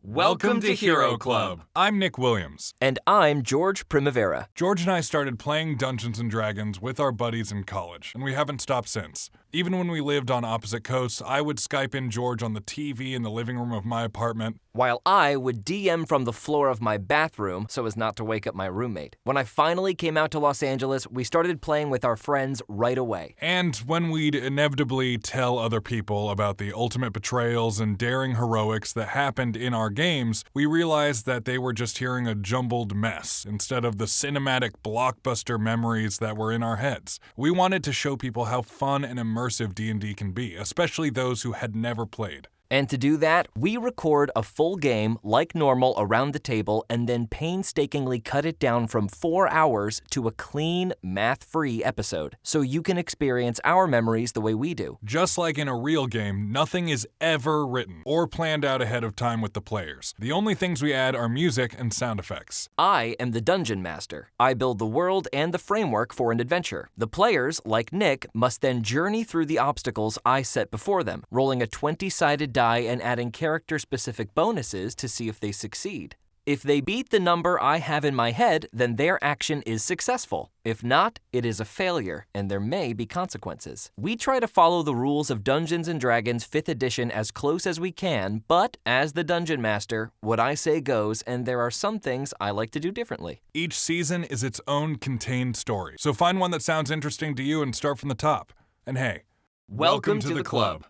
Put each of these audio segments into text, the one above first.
Welcome to Hero Club. I'm Nick Williams. And I'm George Primavera. George and I started playing Dungeons & Dragons with our buddies in college, and we haven't stopped since. Even when we lived on opposite coasts, I would Skype in George on the TV in the living room of my apartment, while I would DM from the floor of my bathroom so as not to wake up my roommate. When I finally came out to Los Angeles, we started playing with our friends right away. And when we'd inevitably tell other people about the ultimate betrayals and daring heroics that happened in our games, we realized that they were just hearing a jumbled mess instead of the cinematic blockbuster memories that were in our heads. We wanted to show people how fun and immersive D&D can be, especially those who had never played. And to do that, we record a full game like normal around the table and then painstakingly cut it down from 4 hours to a clean, math-free episode, so you can experience our memories the way we do. Just like in a real game, nothing is ever written or planned out ahead of time with the players. The only things we add are music and sound effects. I am the Dungeon Master. I build the world and the framework for an adventure. The players, like Nick, must then journey through the obstacles I set before them, rolling a 20-sided die and adding character-specific bonuses to see if they succeed. If they beat the number I have in my head, then their action is successful. If not, it is a failure, and there may be consequences. We try to follow the rules of Dungeons & Dragons 5th edition as close as we can, but as the Dungeon Master, what I say goes, and there are some things I like to do differently. Each season is its own contained story, so find one that sounds interesting to you and start from the top. And hey, welcome to the club.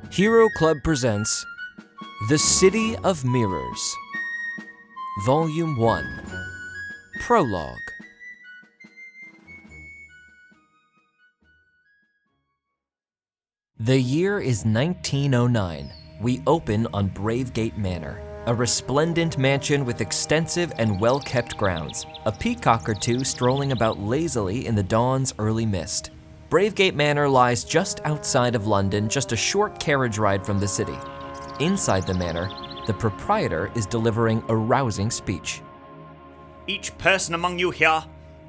Hero Club presents The City of Mirrors, Volume 1, Prologue. The year is 1909. We open on Bravegate Manor, a resplendent mansion with extensive and well-kept grounds, a peacock or two strolling about lazily in the dawn's early mist. Bravegate Manor lies just outside of London, just a short carriage ride from the city. Inside the manor, the proprietor is delivering a rousing speech. Each person among you here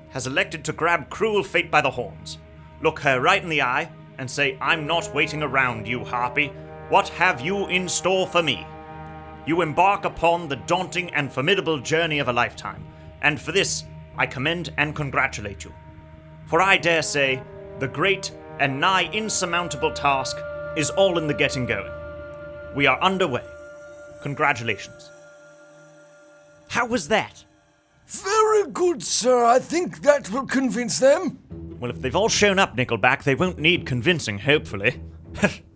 has elected to grab cruel fate by the horns. Look her right in the eye and say, "I'm not waiting around, you harpy. What have you in store for me?" You embark upon the daunting and formidable journey of a lifetime, and for this I commend and congratulate you. For I dare say, the great and nigh insurmountable task is all in the getting going. We are underway. Congratulations. How was that? Very good, sir. I think that will convince them. Well, if they've all shown up, Nickelback, they won't need convincing, hopefully.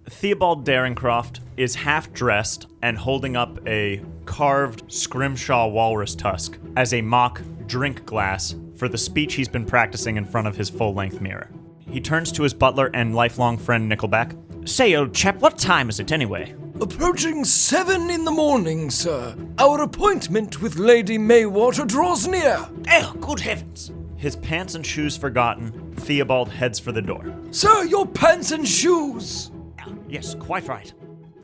Theobald Daringcroft is half-dressed and holding up a carved scrimshaw walrus tusk as a mock drink glass for the speech he's been practicing in front of his full-length mirror. He turns to his butler and lifelong friend Nickelback. "Say, old chap, what time is it anyway?" Approaching 7 in the morning, sir. Our appointment with Lady Maywater draws near. Oh, good heavens! His pants and shoes forgotten, Theobald heads for the door. Sir, your pants and shoes! Yes, quite right.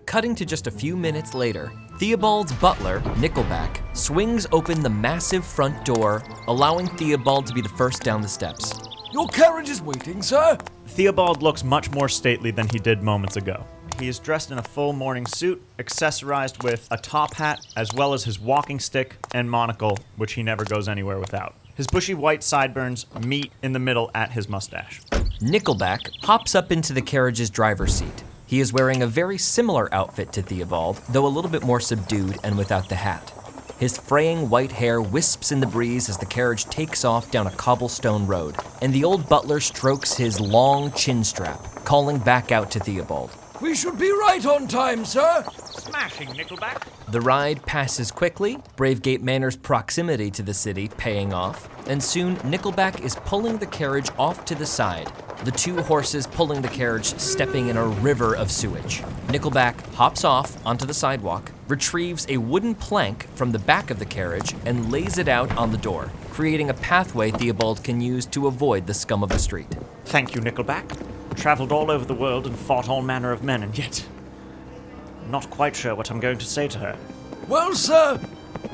Cutting to just a few minutes later, Theobald's butler, Nickelback, swings open the massive front door, allowing Theobald to be the first down the steps. Your carriage is waiting, sir. Theobald looks much more stately than he did moments ago. He is dressed in a full morning suit, accessorized with a top hat, as well as his walking stick and monocle, which he never goes anywhere without. His bushy white sideburns meet in the middle at his mustache. Nickelback hops up into the carriage's driver's seat. He is wearing a very similar outfit to Theobald, though a little bit more subdued and without the hat. His fraying white hair wisps in the breeze as the carriage takes off down a cobblestone road, and the old butler strokes his long chin strap, calling back out to Theobald. We should be right on time, sir. Smashing, Nickelback. The ride passes quickly, Bravegate Manor's proximity to the city paying off, and soon Nickelback is pulling the carriage off to the side, the two horses pulling the carriage stepping in a river of sewage. Nickelback hops off onto the sidewalk, retrieves a wooden plank from the back of the carriage, and lays it out on the door, creating a pathway Theobald can use to avoid the scum of the street. Thank you, Nickelback. Traveled all over the world and fought all manner of men, and yet I'm not quite sure what I'm going to say to her. Well, sir,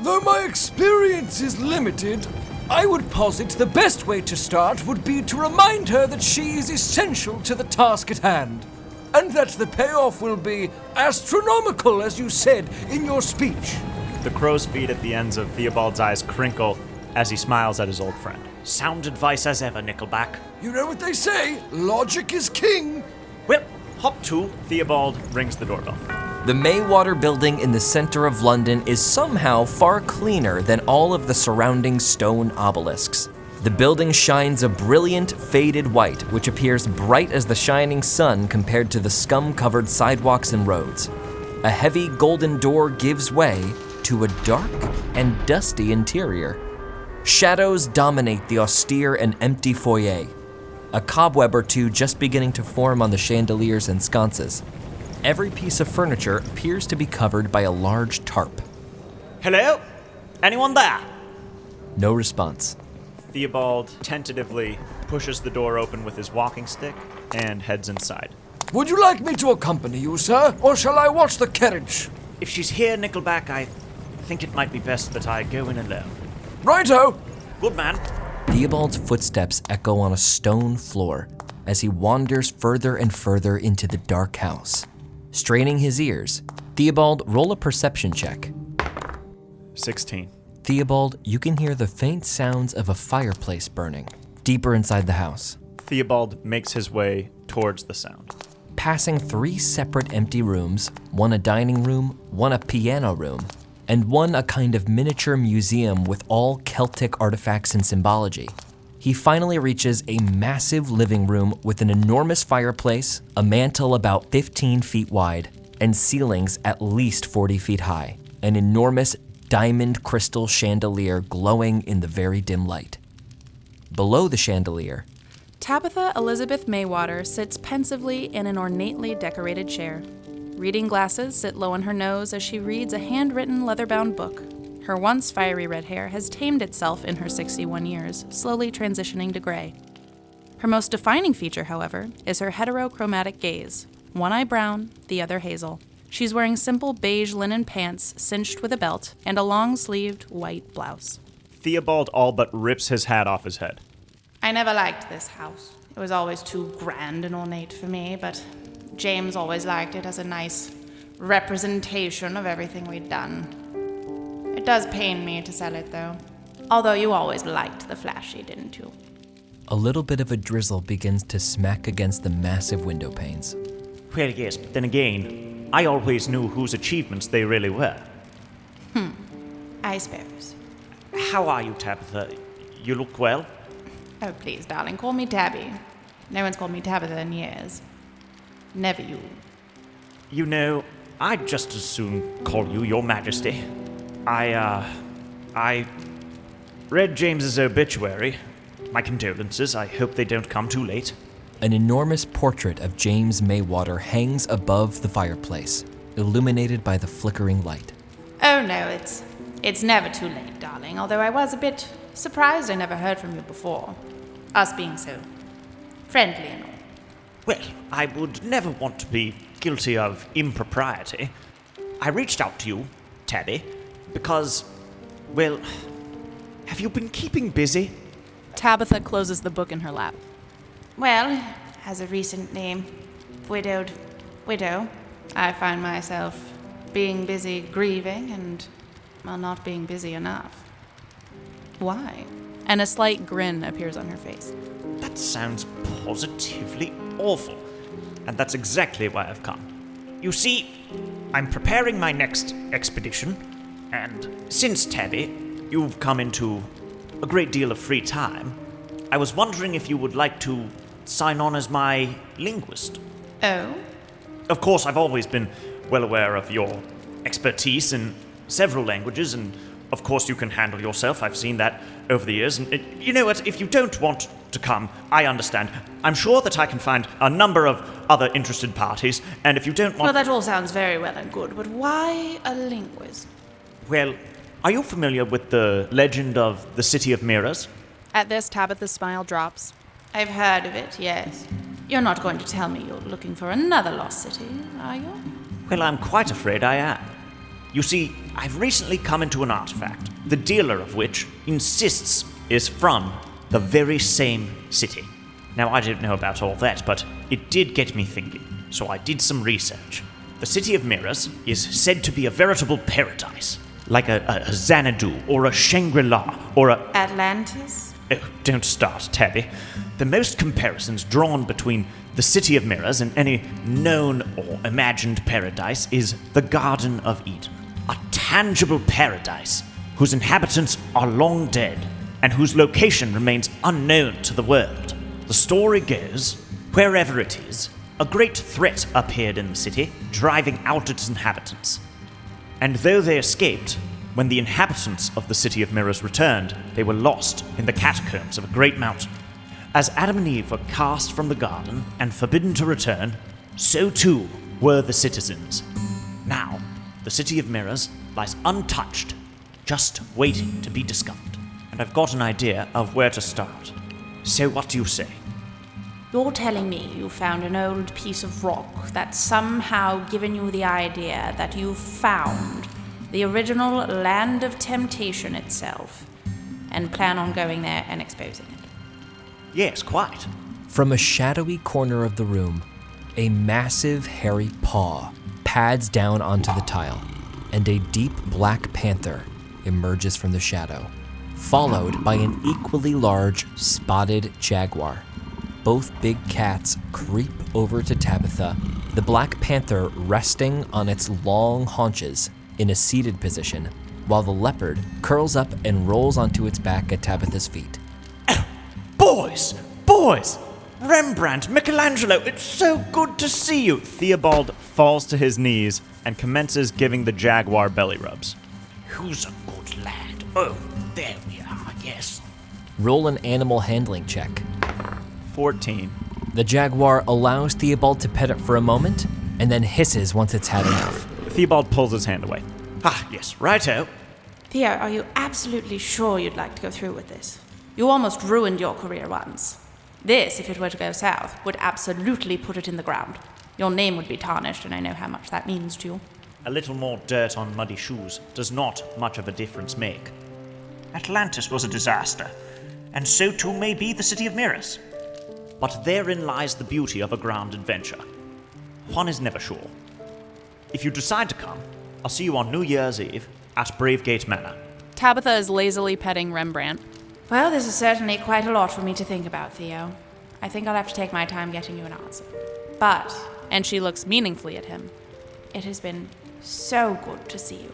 though my experience is limited, I would posit the best way to start would be to remind her that she is essential to the task at hand, and that the payoff will be astronomical, as you said in your speech. The crow's feet at the ends of Theobald's eyes crinkle as he smiles at his old friend. Sound advice as ever, Nickelback. You know what they say, logic is king. Well, hop to. Theobald rings the doorbell. The Maywater building in the center of London is somehow far cleaner than all of the surrounding stone obelisks. The building shines a brilliant, faded white, which appears bright as the shining sun compared to the scum-covered sidewalks and roads. A heavy golden door gives way to a dark and dusty interior. Shadows dominate the austere and empty foyer, a cobweb or two just beginning to form on the chandeliers and sconces. Every piece of furniture appears to be covered by a large tarp. Hello? Anyone there? No response. Theobald tentatively pushes the door open with his walking stick and heads inside. Would you like me to accompany you, sir, or shall I watch the carriage? If she's here, Nickelback, I think it might be best that I go in alone. Righto! Good man. Theobald's footsteps echo on a stone floor as he wanders further and further into the dark house. Straining his ears, Theobald, roll a perception check. 16. Theobald, you can hear the faint sounds of a fireplace burning deeper inside the house. Theobald makes his way towards the sound. Passing 3 separate empty rooms, one a dining room, one a piano room, and one a kind of miniature museum with all Celtic artifacts and symbology. He finally reaches a massive living room with an enormous fireplace, a mantel about 15 feet wide, and ceilings at least 40 feet high, an enormous diamond crystal chandelier glowing in the very dim light. Below the chandelier, Tabitha Elizabeth Maywater sits pensively in an ornately decorated chair. Reading glasses sit low on her nose as she reads a handwritten leather-bound book. Her once fiery red hair has tamed itself in her 61 years, slowly transitioning to gray. Her most defining feature, however, is her heterochromatic gaze, one eye brown, the other hazel. She's wearing simple beige linen pants cinched with a belt and a long-sleeved white blouse. Theobald all but rips his hat off his head. I never liked this house. It was always too grand and ornate for me, but James always liked it as a nice representation of everything we'd done. It does pain me to sell it, though. Although you always liked the flashy, didn't you? a little bit of a drizzle begins to smack against the massive window panes. Well, yes, but then again, I always knew whose achievements they really were. I suppose. How are you, Tabitha? You look well? Oh, please, darling, call me Tabby. No one's called me Tabitha in years. Never you. You know, I'd just as soon call you Your Majesty. I read James's obituary. My condolences. I hope they don't come too late. An enormous portrait of James Maywater hangs above the fireplace, illuminated by the flickering light. Oh, no, it's never too late, darling, although I was a bit surprised I never heard from you before. Us being so friendly and all. Well, I would never want to be guilty of impropriety. I reached out to you, Tabby, because, well, have you been keeping busy? Tabitha closes the book in her lap. Well, as a recently widowed widow, I find myself being busy grieving and, well, not being busy enough. Why? And a slight grin appears on her face. That sounds positively awful, and that's exactly why I've come. You see, I'm preparing my next expedition, and since, Tabby, you've come into a great deal of free time, I was wondering if you would like to sign on as my linguist. Oh? Of course, I've always been well aware of your expertise in several languages, and of course you can handle yourself. I've seen that over the years. And you know what? If you don't want to come, I understand. I'm sure that I can find a number of other interested parties, and if you don't want... Well, that all sounds very well and good, but why a linguist? Well, are you familiar with the legend of the City of Mirrors? At this, Tabitha's smile drops. I've heard of it, yes. You're not going to tell me you're looking for another lost city, are you? Well, I'm quite afraid I am. You see, I've recently come into an artifact, the dealer of which insists is from the very same city. Now, I don't know about all that, but it did get me thinking, so I did some research. The city of mirrors is said to be a veritable paradise, like a Xanadu or a Shangri-La or a... Atlantis? Oh, don't start, Tabby. The most comparisons drawn between the City of Mirrors and any known or imagined paradise is the Garden of Eden. A tangible paradise whose inhabitants are long dead and whose location remains unknown to the world. The story goes, wherever it is, a great threat appeared in the city, driving out its inhabitants. And though they escaped, when the inhabitants of the City of Mirrors returned, they were lost in the catacombs of a great mountain. As Adam and Eve were cast from the garden and forbidden to return, so too were the citizens. Now, the City of Mirrors lies untouched, just waiting to be discovered. And I've got an idea of where to start. So what do you say? You're telling me you found an old piece of rock that's somehow given you the idea that you've found the original land of temptation itself, and plan on going there and exposing it? Yes, quite. From a shadowy corner of the room, a massive hairy paw pads down onto the tile, and a deep black panther emerges from the shadow, followed by an equally large spotted jaguar. Both big cats creep over to Tabitha, the black panther resting on its long haunches in a seated position, while the leopard curls up and rolls onto its back at Tabitha's feet. Boys! Rembrandt, Michelangelo, it's so good to see you! Theobald falls to his knees and commences giving the jaguar belly rubs. Who's a good lad? Oh, there we are, yes. Roll an animal handling check. 14. The jaguar allows Theobald to pet it for a moment, and then hisses once it's had enough. Theobald pulls his hand away. Ah, yes, righto. Theo, are you absolutely sure you'd like to go through with this? You almost ruined your career once. This, if it were to go south, would absolutely put it in the ground. Your name would be tarnished, and I know how much that means to you. A little more dirt on muddy shoes does not much of a difference make. Atlantis was a disaster, and so too may be the City of Mirrors. But therein lies the beauty of a grand adventure. One is never sure. If you decide to come, I'll see you on New Year's Eve at Bravegate Manor. Tabitha is lazily petting Rembrandt. Well, this is certainly quite a lot for me to think about, Theo. I think I'll have to take my time getting you an answer. But, and she looks meaningfully at him, it has been so good to see you.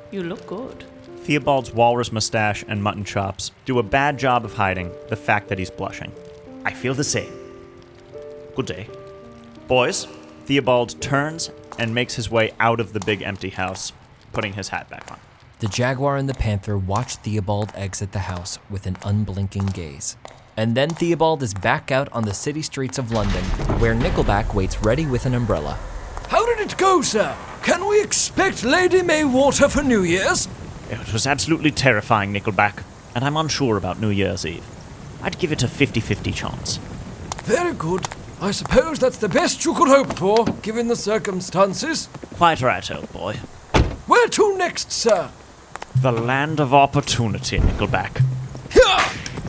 You look good. Theobald's walrus mustache and mutton chops do a bad job of hiding the fact that he's blushing. I feel the same. Good day. Boys, Theobald turns and makes his way out of the big empty house, putting his hat back on. The jaguar and the panther watch Theobald exit the house with an unblinking gaze. And then Theobald is back out on the city streets of London, where Nickelback waits ready with an umbrella. How did it go, sir? Can we expect Lady Maywater for New Year's? It was absolutely terrifying, Nickelback, and I'm unsure about New Year's Eve. I'd give it a 50-50 chance. Very good. I suppose that's the best you could hope for, given the circumstances. Quite right, old boy. Where to next, sir? The land of opportunity, Nickelback.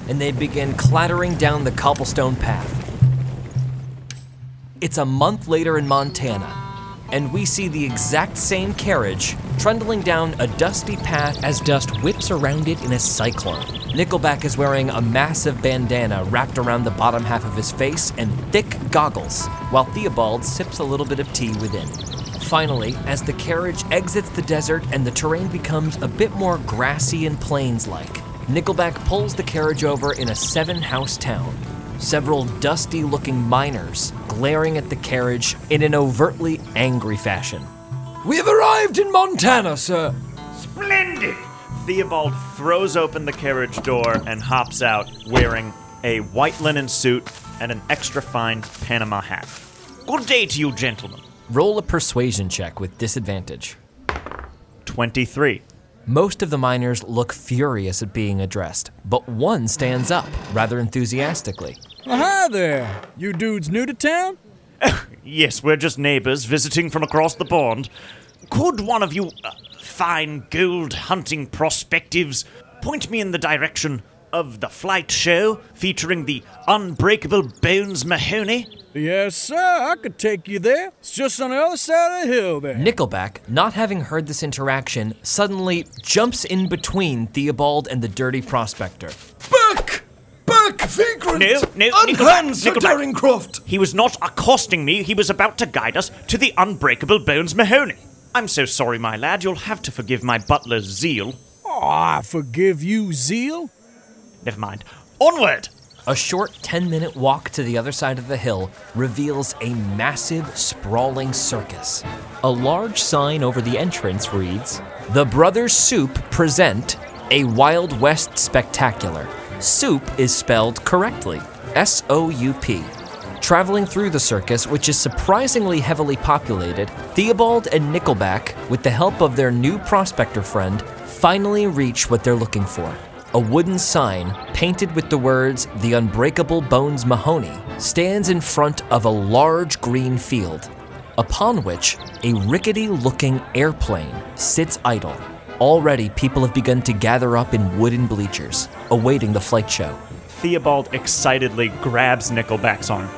And they begin clattering down the cobblestone path. It's a month later in Montana, and we see the exact same carriage trundling down a dusty path as dust whips around it in a cyclone. Nickelback is wearing a massive bandana wrapped around the bottom half of his face and thick goggles, while Theobald sips a little bit of tea within. Finally, as the carriage exits the desert and the terrain becomes a bit more grassy and plains-like, Nickelback pulls the carriage over in a 7-house town. Several dusty-looking miners glaring at the carriage in an overtly angry fashion. We have arrived in Montana, sir. Splendid! Theobald throws open the carriage door and hops out wearing a white linen suit and an extra fine Panama hat. Good day to you, gentlemen. Roll a persuasion check with disadvantage. 23. Most of the miners look furious at being addressed, but one stands up rather enthusiastically. Well, hi there. You dudes new to town? Yes, we're just neighbors visiting from across the pond. Could one of you fine gold hunting prospectives point me in the direction of the flight show featuring the unbreakable Bones Mahoney? Yes, sir, I could take you there. It's just on the other side of the hill there. Nickelback, not having heard this interaction, suddenly jumps in between Theobald and the dirty prospector. Back! Back, vagrant! No, Unhand Sir Nickelback. Daringcroft! He was not accosting me, he was about to guide us to the unbreakable Bones Mahoney. I'm so sorry, my lad, you'll have to forgive my butler's zeal. Oh, I forgive you, Zeal. Never mind. Onward! A short 10-minute walk to the other side of the hill reveals a massive, sprawling circus. A large sign over the entrance reads, "The Brothers Soup present a Wild West Spectacular." Soup is spelled correctly, S-O-U-P. Traveling through the circus, which is surprisingly heavily populated, Theobald and Nickelback, with the help of their new prospector friend, finally reach what they're looking for. A wooden sign, painted with the words, "The Unbreakable Bones Mahoney," stands in front of a large green field, upon which a rickety-looking airplane sits idle. Already, people have begun to gather up in wooden bleachers, awaiting the flight show. Theobald excitedly grabs Nickelback's arm.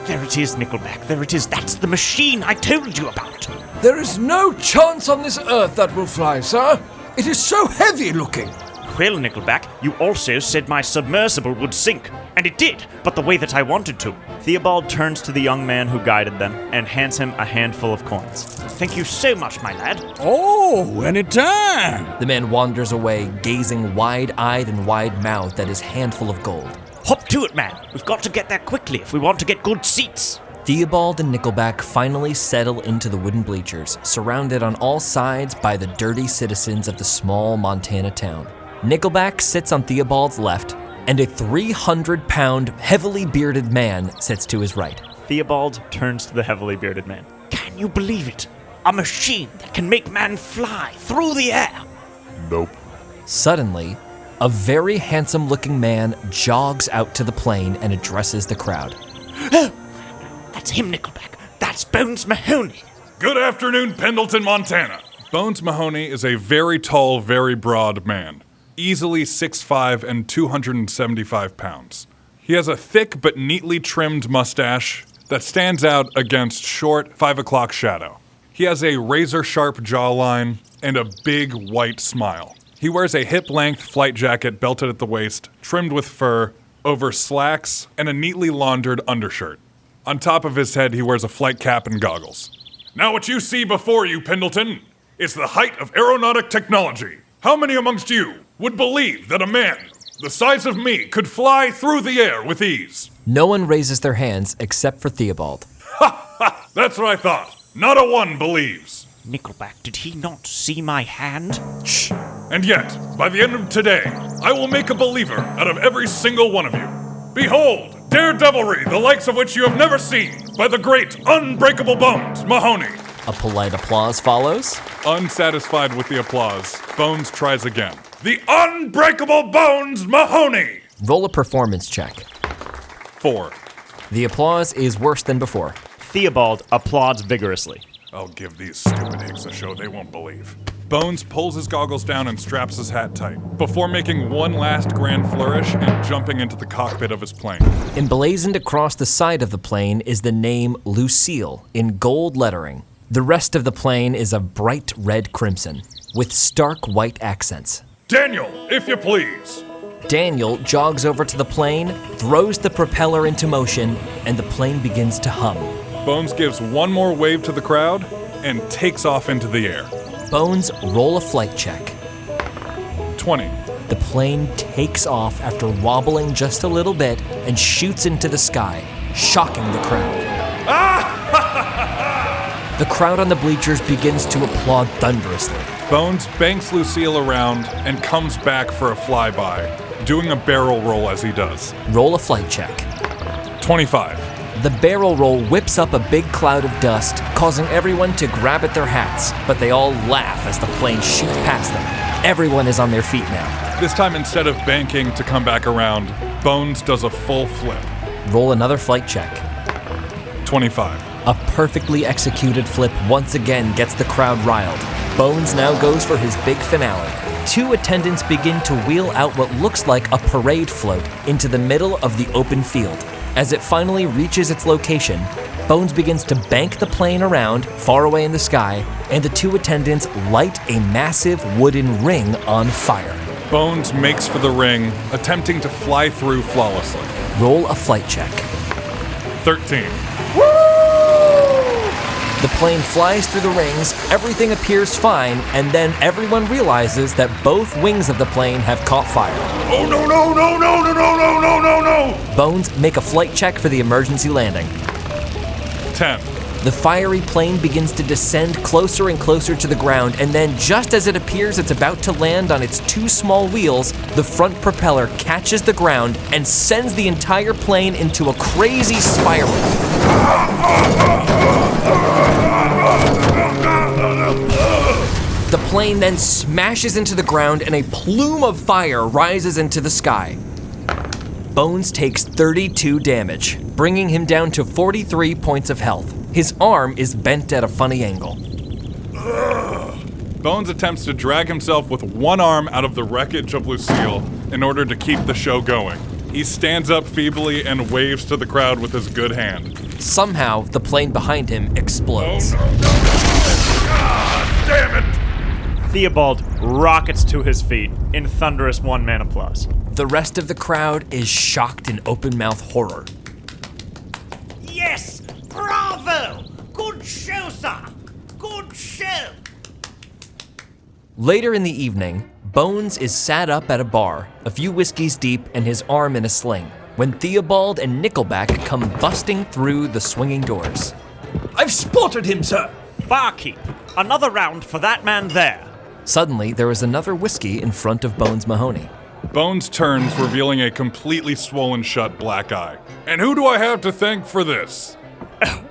There it is, Nickelback, there it is. That's the machine I told you about. There is no chance on this earth that will fly, sir. It is so heavy looking. Well, Nickelback, you also said my submersible would sink, and it did, but the way that I wanted to. Theobald turns to the young man who guided them and hands him a handful of coins. Thank you so much, my lad. Oh, anytime. The man wanders away, gazing wide-eyed and wide-mouthed at his handful of gold. Hop to it, man. We've got to get there quickly if we want to get good seats. Theobald and Nickelback finally settle into the wooden bleachers, surrounded on all sides by the dirty citizens of the small Montana town. Nickelback sits on Theobald's left, and a 300-pound, heavily bearded man sits to his right. Theobald turns to the heavily bearded man. Can you believe it? A machine that can make man fly through the air. Nope. Suddenly, a very handsome-looking man jogs out to the plane and addresses the crowd. Oh, that's him, Nickelback. That's Bones Mahoney. Good afternoon, Pendleton, Montana. Bones Mahoney is a very tall, very broad man. Easily 6'5" and 275 pounds. He has a thick but neatly trimmed mustache that stands out against short 5 o'clock shadow. He has a razor-sharp jawline and a big white smile. He wears a hip-length flight jacket belted at the waist, trimmed with fur, over slacks and a neatly laundered undershirt. On top of his head, he wears a flight cap and goggles. Now what you see before you, Pendleton, is the height of aeronautic technology. How many amongst you would believe that a man the size of me could fly through the air with ease? No one raises their hands except for Theobald. That's what I thought. Not a one believes. Nickelback, did he not see my hand? Shh. And yet, by the end of today, I will make a believer out of every single one of you. Behold, daredevilry, the likes of which you have never seen, by the great unbreakable Bones Mahoney. A polite applause follows. Unsatisfied with the applause, Bones tries again. The unbreakable Bones Mahoney! Roll a performance check. 4. The applause is worse than before. Theobald applauds vigorously. I'll give these stupid hicks a show they won't believe. Bones pulls his goggles down and straps his hat tight, before making one last grand flourish and jumping into the cockpit of his plane. Emblazoned across the side of the plane is the name Lucille in gold lettering. The rest of the plane is a bright red crimson, with stark white accents. Daniel, if you please. Daniel jogs over to the plane, throws the propeller into motion, and the plane begins to hum. Bones gives one more wave to the crowd and takes off into the air. Bones, roll a flight check. 20. The plane takes off after wobbling just a little bit and shoots into the sky, shocking the crowd. The crowd on the bleachers begins to applaud thunderously. Bones banks Lucille around and comes back for a flyby, doing a barrel roll as he does. Roll a flight check. 25. The barrel roll whips up a big cloud of dust, causing everyone to grab at their hats, but they all laugh as the plane shoots past them. Everyone is on their feet now. This time, instead of banking to come back around, Bones does a full flip. Roll another flight check. 25. A perfectly executed flip once again gets the crowd riled. Bones now goes for his big finale, two attendants begin to wheel out what looks like a parade float into the middle of the open field. As it finally reaches its location, Bones begins to bank the plane around, far away in the sky, and the two attendants light a massive wooden ring on fire. Bones makes for the ring, attempting to fly through flawlessly. Roll a flight check. 13. The plane flies through the rings, everything appears fine, and then everyone realizes that both wings of the plane have caught fire. Oh no, no, no, no, no, no, no, no, no, no! Bones, make a flight check for the emergency landing. 10. The fiery plane begins to descend closer and closer to the ground, and then just as it appears it's about to land on its two small wheels, the front propeller catches the ground and sends the entire plane into a crazy spiral. The plane then smashes into the ground and a plume of fire rises into the sky. Bones takes 32 damage, bringing him down to 43 points of health. His arm is bent at a funny angle. Bones attempts to drag himself with one arm out of the wreckage of Lucille in order to keep the show going. He stands up feebly and waves to the crowd with his good hand. Somehow, the plane behind him explodes. Oh, no. God damn it! Theobald rockets to his feet in thunderous one-man applause. The rest of the crowd is shocked in open-mouth horror. Yes! Bravo! Good show, sir! Good show! Later in the evening, Bones is sat up at a bar, a few whiskeys deep and his arm in a sling, when Theobald and Nickelback come busting through the swinging doors. I've spotted him, sir! Barkeep, another round for that man there. Suddenly, there is another whiskey in front of Bones Mahoney. Bones turns, revealing a completely swollen shut black eye. And who do I have to thank for this? Oh,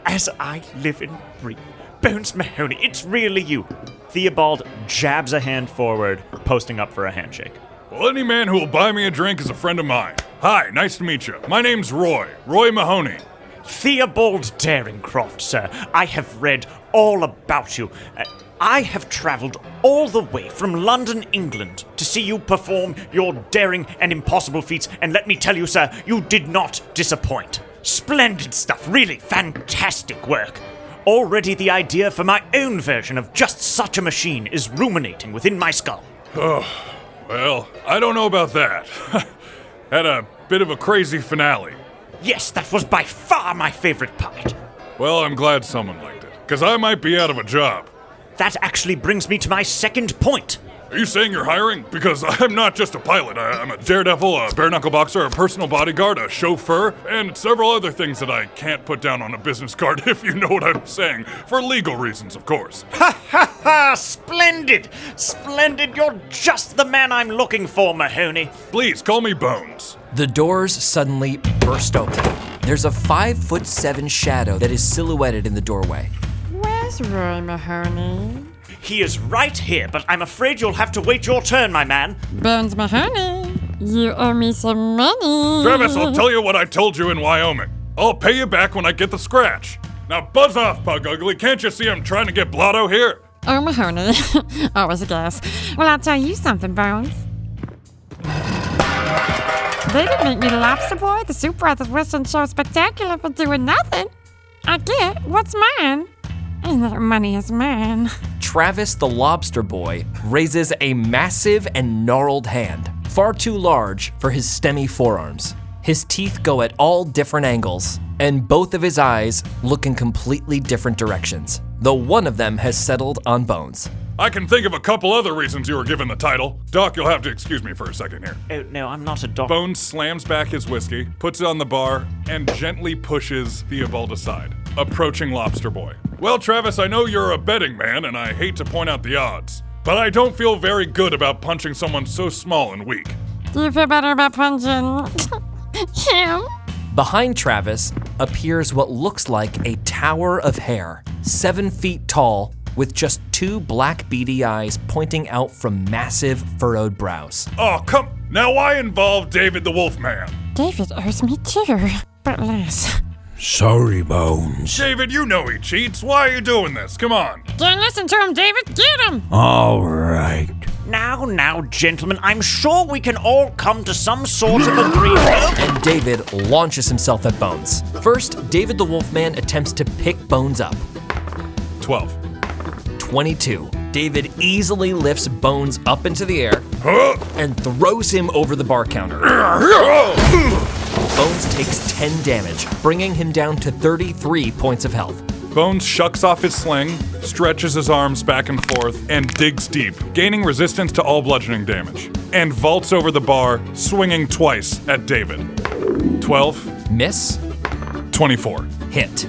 as I live and breathe. Bones Mahoney, it's really you. Theobald jabs a hand forward, posting up for a handshake. Well, any man who will buy me a drink is a friend of mine. Hi, nice to meet you. My name's Roy Mahoney. Theobald Daringcroft, sir. I have read all about you. I have traveled all the way from London, England, to see you perform your daring and impossible feats, and let me tell you, sir, you did not disappoint. Splendid stuff, really fantastic work. Already the idea for my own version of just such a machine is ruminating within my skull. Oh, well, I don't know about that. Had a bit of a crazy finale. Yes, that was by far my favorite part. Well, I'm glad someone liked it, because I might be out of a job. That actually brings me to my second point. Are you saying you're hiring? Because I'm not just a pilot. I'm a daredevil, a bare-knuckle boxer, a personal bodyguard, a chauffeur, and several other things that I can't put down on a business card, if you know what I'm saying. For legal reasons, of course. Ha ha ha! Splendid! Splendid! You're just the man I'm looking for, Mahoney. Please, call me Bones. The doors suddenly burst open. There's a 5'7" shadow that is silhouetted in the doorway. Where's Roy Mahoney? He is right here, but I'm afraid you'll have to wait your turn, my man. Bones Mahoney, you owe me some money. Travis, I'll tell you what I told you in Wyoming. I'll pay you back when I get the scratch. Now buzz off, Pug Ugly. Can't you see I'm trying to get blotto here? Oh, Mahoney. Always a guess. Well, I'll tell you something, Bones. They didn't make me the Lobster Boy, the Soup Brothers Western Show Spectacular for doing nothing. I get what's mine. And that money is mine. Travis the Lobster Boy raises a massive and gnarled hand, far too large for his stemmy forearms. His teeth go at all different angles, and both of his eyes look in completely different directions, though one of them has settled on Bones. I can think of a couple other reasons you were given the title. Doc, you'll have to excuse me for a second here. Oh, no, I'm not a doctor. Bones slams back his whiskey, puts it on the bar, and gently pushes Theobald aside, approaching Lobster Boy. Well, Travis, I know you're a betting man, and I hate to point out the odds, but I don't feel very good about punching someone so small and weak. Do you feel better about punching him? Behind Travis appears what looks like a tower of hair, 7 feet tall, with just 2 black beady eyes pointing out from massive furrowed brows. Oh, come. Now why involve David the Wolfman? David owes me too, but less. Sorry, Bones. David, you know he cheats. Why are you doing this? Come on. Don't listen to him, David. Get him. All right. Now, gentlemen, I'm sure we can all come to some sort of agreement. And David launches himself at Bones. First, David the Wolfman attempts to pick Bones up. 12. 22. David easily lifts Bones up into the air and throws him over the bar counter. Bones takes 10 damage, bringing him down to 33 points of health. Bones shucks off his sling, stretches his arms back and forth, and digs deep, gaining resistance to all bludgeoning damage, and vaults over the bar, swinging twice at David. 12. Miss. 24. Hit.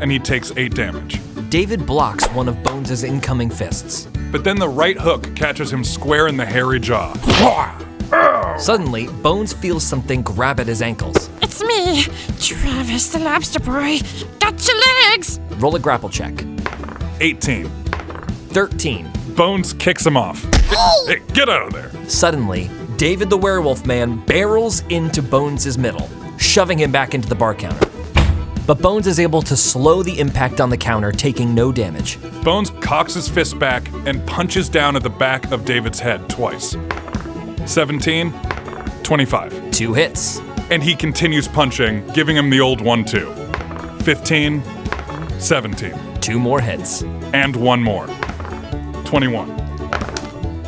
And he takes 8 damage. David blocks one of Bones' incoming fists. But then the right hook catches him square in the hairy jaw. Suddenly, Bones feels something grab at his ankles. It's me, Travis the Lobster Boy. Got your legs! Roll a grapple check. 18. 13. Bones kicks him off. Hey, get out of there. Suddenly, David the Werewolf Man barrels into Bones' middle, shoving him back into the bar counter. But Bones is able to slow the impact on the counter, taking no damage. Bones cocks his fist back and punches down at the back of David's head twice. 17, 25. 2 hits. And he continues punching, giving him the old 1-2. 15, 17. 2 more hits. And 1 more. 21.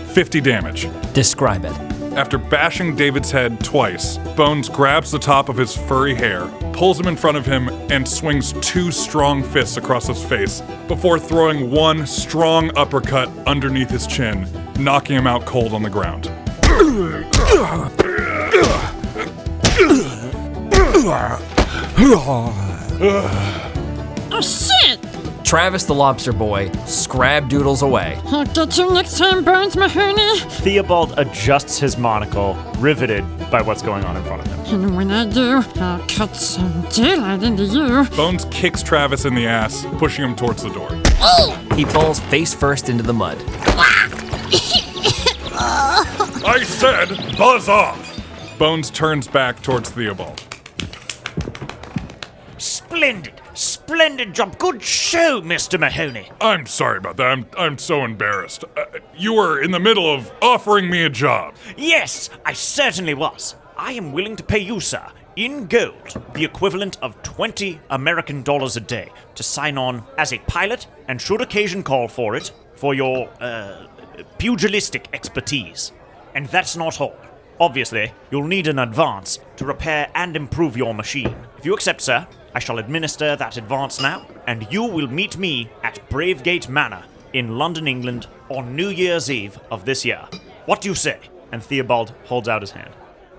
50 damage. Describe it. After bashing David's head twice, Bones grabs the top of his furry hair, pulls him in front of him, and swings 2 strong fists across his face before throwing 1 strong uppercut underneath his chin, knocking him out cold on the ground. Oh shit! Travis the Lobster Boy scrab-doodles away. I'll get you next time, Bones Mahoney. Theobald adjusts his monocle, riveted by what's going on in front of him. And when I do, I'll cut some daylight into you. Bones kicks Travis in the ass, pushing him towards the door. He falls face first into the mud. I said, buzz off! Bones turns back towards Theobald. Splendid job. Good show, Mr. Mahoney. I'm sorry about that. I'm so embarrassed. You were in the middle of offering me a job. Yes, I certainly was. I am willing to pay you, sir, in gold, the equivalent of $20 American a day, to sign on as a pilot and, should occasion call for it, for your, pugilistic expertise. And that's not all. Obviously, you'll need an advance to repair and improve your machine. If you accept, sir, I shall administer that advance now, and you will meet me at Bravegate Manor in London, England, on New Year's Eve of this year. What do you say? And Theobald holds out his hand.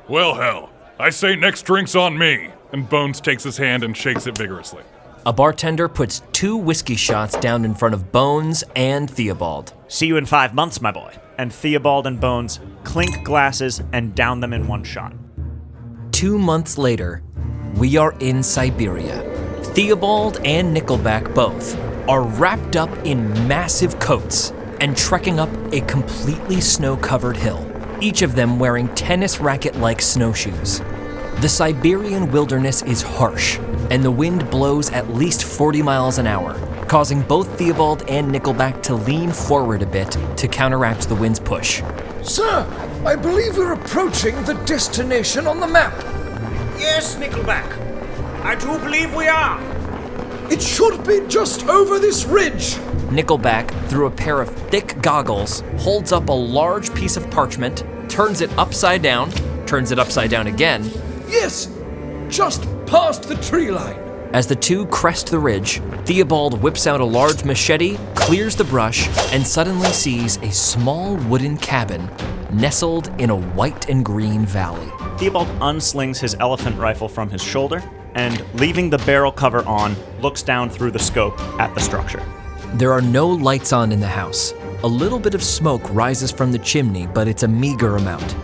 Well, hell, I say next drink's on me. And Bones takes his hand and shakes it vigorously. A bartender puts 2 whiskey shots down in front of Bones and Theobald. See you in 5 months, my boy. And Theobald and Bones clink glasses and down them in one shot. 2 months later, we are in Siberia. Theobald and Nickelback both are wrapped up in massive coats and trekking up a completely snow-covered hill, each of them wearing tennis racket-like snowshoes. The Siberian wilderness is harsh, and the wind blows at least 40 miles an hour, causing both Theobald and Nickelback to lean forward a bit to counteract the wind's push. Sir, I believe we're approaching the destination on the map. Yes, Nickelback. I do believe we are. It should be just over this ridge. Nickelback, through a pair of thick goggles, holds up a large piece of parchment, turns it upside down again. Yes, just past the tree line. As the two crest the ridge, Theobald whips out a large machete, clears the brush, and suddenly sees a small wooden cabin nestled in a white and green valley. Theobald unslings his elephant rifle from his shoulder and, leaving the barrel cover on, looks down through the scope at the structure. There are no lights on in the house. A little bit of smoke rises from the chimney, but it's a meager amount.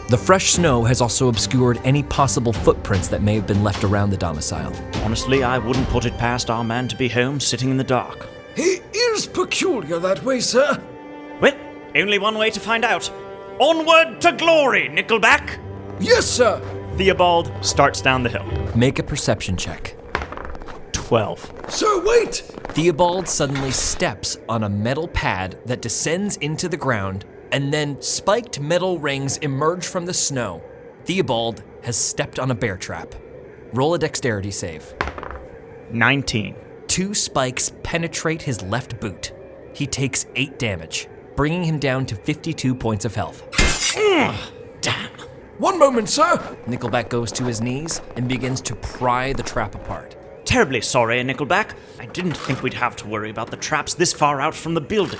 The fresh snow has also obscured any possible footprints that may have been left around the domicile. Honestly, I wouldn't put it past our man to be home sitting in the dark. He is peculiar that way, sir. Well, only one way to find out. Onward to glory, Nickelback! Yes, sir. Theobald starts down the hill. Make a perception check. 12. Sir, wait! Theobald suddenly steps on a metal pad that descends into the ground, and then spiked metal rings emerge from the snow. Theobald has stepped on a bear trap. Roll a dexterity save. 19. 2 spikes penetrate his left boot. He takes 8 damage, bringing him down to 52 points of health. Damn. One moment, sir. Nickelback goes to his knees and begins to pry the trap apart. Terribly sorry, Nickelback. I didn't think we'd have to worry about the traps this far out from the building.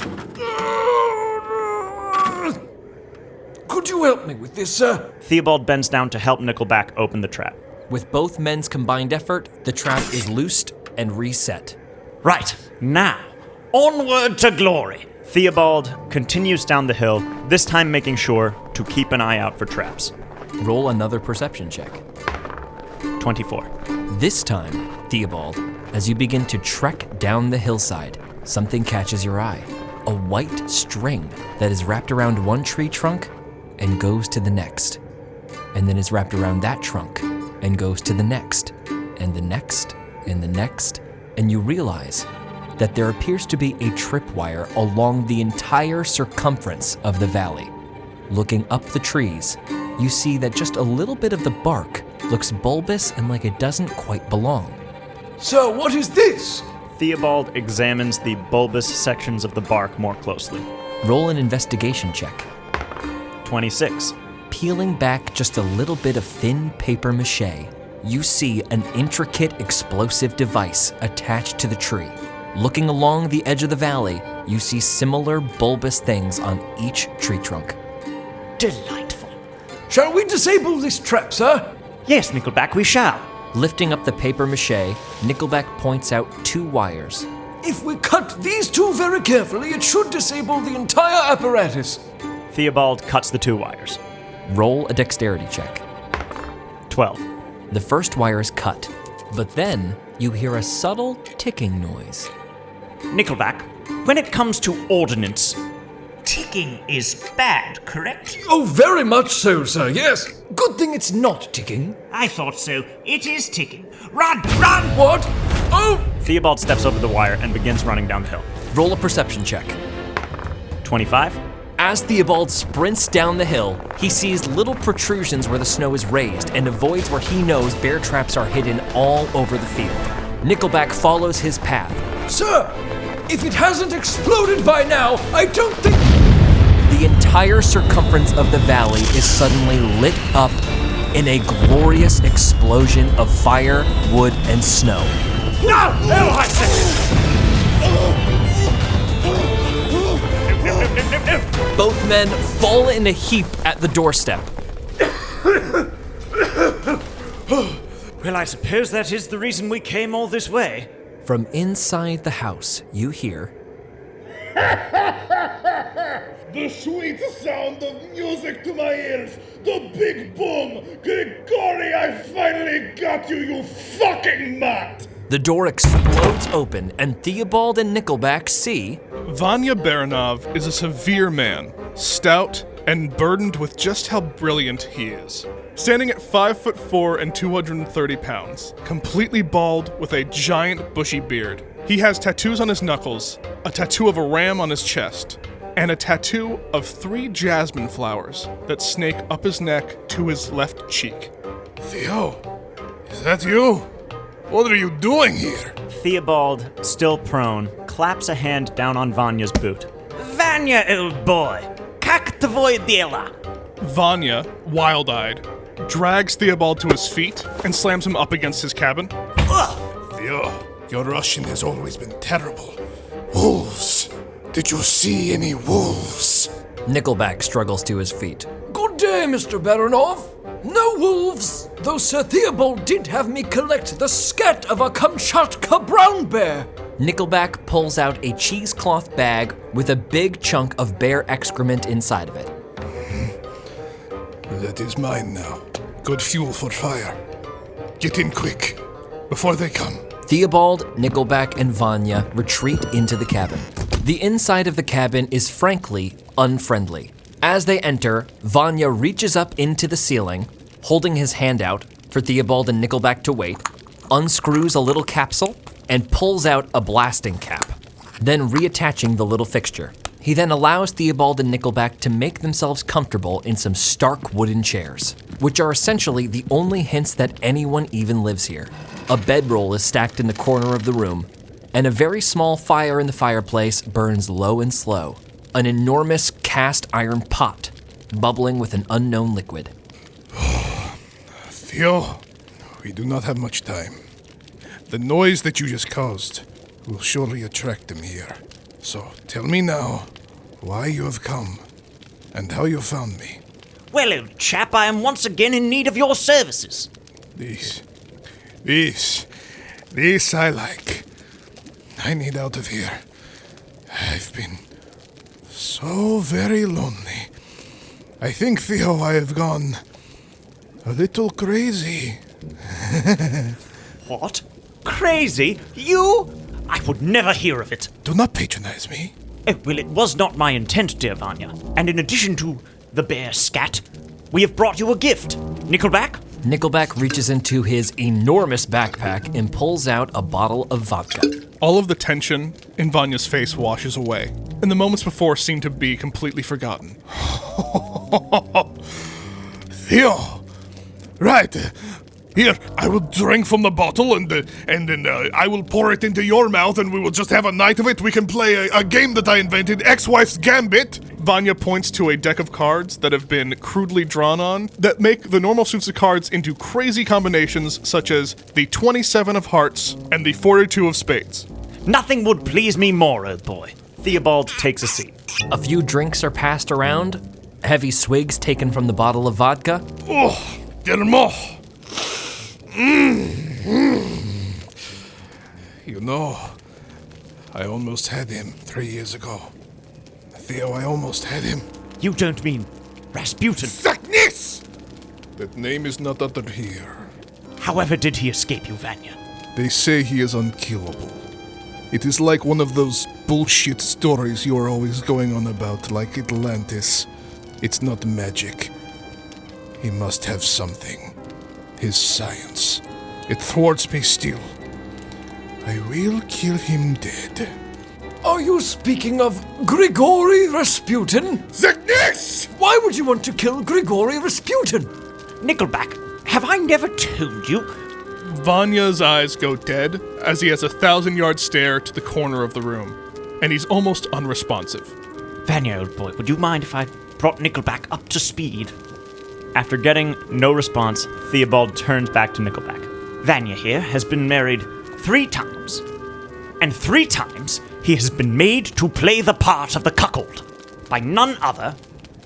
Could you help me with this, sir? Theobald bends down to help Nickelback open the trap. With both men's combined effort, the trap is loosed and reset. Right, now, onward to glory. Theobald continues down the hill, this time making sure to keep an eye out for traps. Roll another perception check. 24. This time, Theobald, as you begin to trek down the hillside, something catches your eye. A white string that is wrapped around one tree trunk and goes to the next. And then is wrapped around that trunk and goes to the next, and the next, and the next. And you realize that there appears to be a tripwire along the entire circumference of the valley. Looking up the trees, you see that just a little bit of the bark looks bulbous and like it doesn't quite belong. Sir, what is this? Theobald examines the bulbous sections of the bark more closely. Roll an investigation check. 26. Peeling back just a little bit of thin paper mache, you see an intricate explosive device attached to the tree. Looking along the edge of the valley, you see similar bulbous things on each tree trunk. Delightful. Shall we disable this trap, sir? Yes, Nickelback, we shall. Lifting up the paper mache, Nickelback points out 2 wires. If we cut these 2 very carefully, it should disable the entire apparatus. Theobald cuts the 2 wires. Roll a dexterity check. 12. The first wire is cut, but then you hear a subtle ticking noise. Nickelback, when it comes to ordnance, ticking is bad, correct? Oh, very much so, sir, yes. Good thing it's not ticking. I thought so. It is ticking. Run! Run! What? Oh! Theobald steps over the wire and begins running down the hill. Roll a perception check. 25. As Theobald sprints down the hill, he sees little protrusions where the snow is raised and avoids where he knows bear traps are hidden all over the field. Nickelback follows his path. Sir, if it hasn't exploded by now, I don't think... The entire circumference of the valley is suddenly lit up in a glorious explosion of fire, wood, and snow. No! No, I said! Both men fall in a heap at the doorstep. Well, I suppose that is the reason we came all this way. From inside the house, you hear... The sweet sound of music to my ears! The big boom! Grigori, I finally got you, you fucking mutt! The door explodes open, and Theobald and Nickelback see... Vanya Baranov is a severe man, stout, and burdened with just how brilliant he is. Standing at 5'4" and 230 pounds, completely bald with a giant bushy beard. He has tattoos on his knuckles, a tattoo of a ram on his chest, and a tattoo of 3 jasmine flowers that snake up his neck to his left cheek. Theo, is that you? What are you doing here? Theobald, still prone, claps a hand down on Vanya's boot. Vanya, old boy, как твое дело? Vanya, wild-eyed, drags Theobald to his feet and slams him up against his cabin. Theo, your Russian has always been terrible. Wolves. Did you see any wolves? Nickelback struggles to his feet. Good day, Mr. Baranov. No wolves, though Sir Theobald did have me collect the scat of a Kamchatka brown bear. Nickelback pulls out a cheesecloth bag with a big chunk of bear excrement inside of it. That is mine now. Good fuel for fire. Get in quick, before they come. Theobald, Nickelback, and Vanya retreat into the cabin. The inside of the cabin is frankly unfriendly. As they enter, Vanya reaches up into the ceiling, holding his hand out for Theobald and Nickelback to wait, unscrews a little capsule, and pulls out a blasting cap, then reattaching the little fixture. He then allows Theobald and Nickelback to make themselves comfortable in some stark wooden chairs, which are essentially the only hints that anyone even lives here. A bedroll is stacked in the corner of the room, and a very small fire in the fireplace burns low and slow. An enormous cast iron pot, bubbling with an unknown liquid. Theo, we do not have much time. The noise that you just caused will surely attract them here. So tell me now why you have come and how you found me. Well, old chap, I am once again in need of your services. This I like. I need out of here. I've been so very lonely. I think, Theo, I have gone a little crazy. What? Crazy? You? I would never hear of it. Do not patronize me. Oh, well, it was not my intent, dear Vanya. And in addition to the bear scat, we have brought you a gift. Nickelback? Nickelback reaches into his enormous backpack and pulls out a bottle of vodka. All of the tension in Vanya's face washes away, and the moments before seem to be completely forgotten. Theo! Right. Here, I will drink from the bottle, and then I will pour it into your mouth, and we will just have a night of it. We can play a game that I invented, Ex-Wife's Gambit. Vanya points to a deck of cards that have been crudely drawn on that make the normal suits of cards into crazy combinations, such as the 27 of hearts and the 42 of spades. Nothing would please me more, old boy. Theobald takes a seat. A few drinks are passed around, heavy swigs taken from the bottle of vodka. Oh, Dermo! You know, I almost had him 3 years ago. Theo, I almost had him. You don't mean Rasputin? Saknis! That name is not uttered here. However did he escape you, Vanya? They say he is unkillable. It is like one of those bullshit stories you are always going on about, like Atlantis. It's not magic. He must have something. His science. It thwarts me still. I will kill him dead. Are you speaking of Grigory Rasputin? Saknis! Why would you want to kill Grigory Rasputin? Nickelback, have I never told you? Vanya's eyes go dead as he has a 1,000-yard stare to the corner of the room, and he's almost unresponsive. Vanya, old boy, would you mind if I brought Nickelback up to speed? After getting no response, Theobald turns back to Nickelback. Vanya here has been married 3 times. And 3 times he has been made to play the part of the cuckold by none other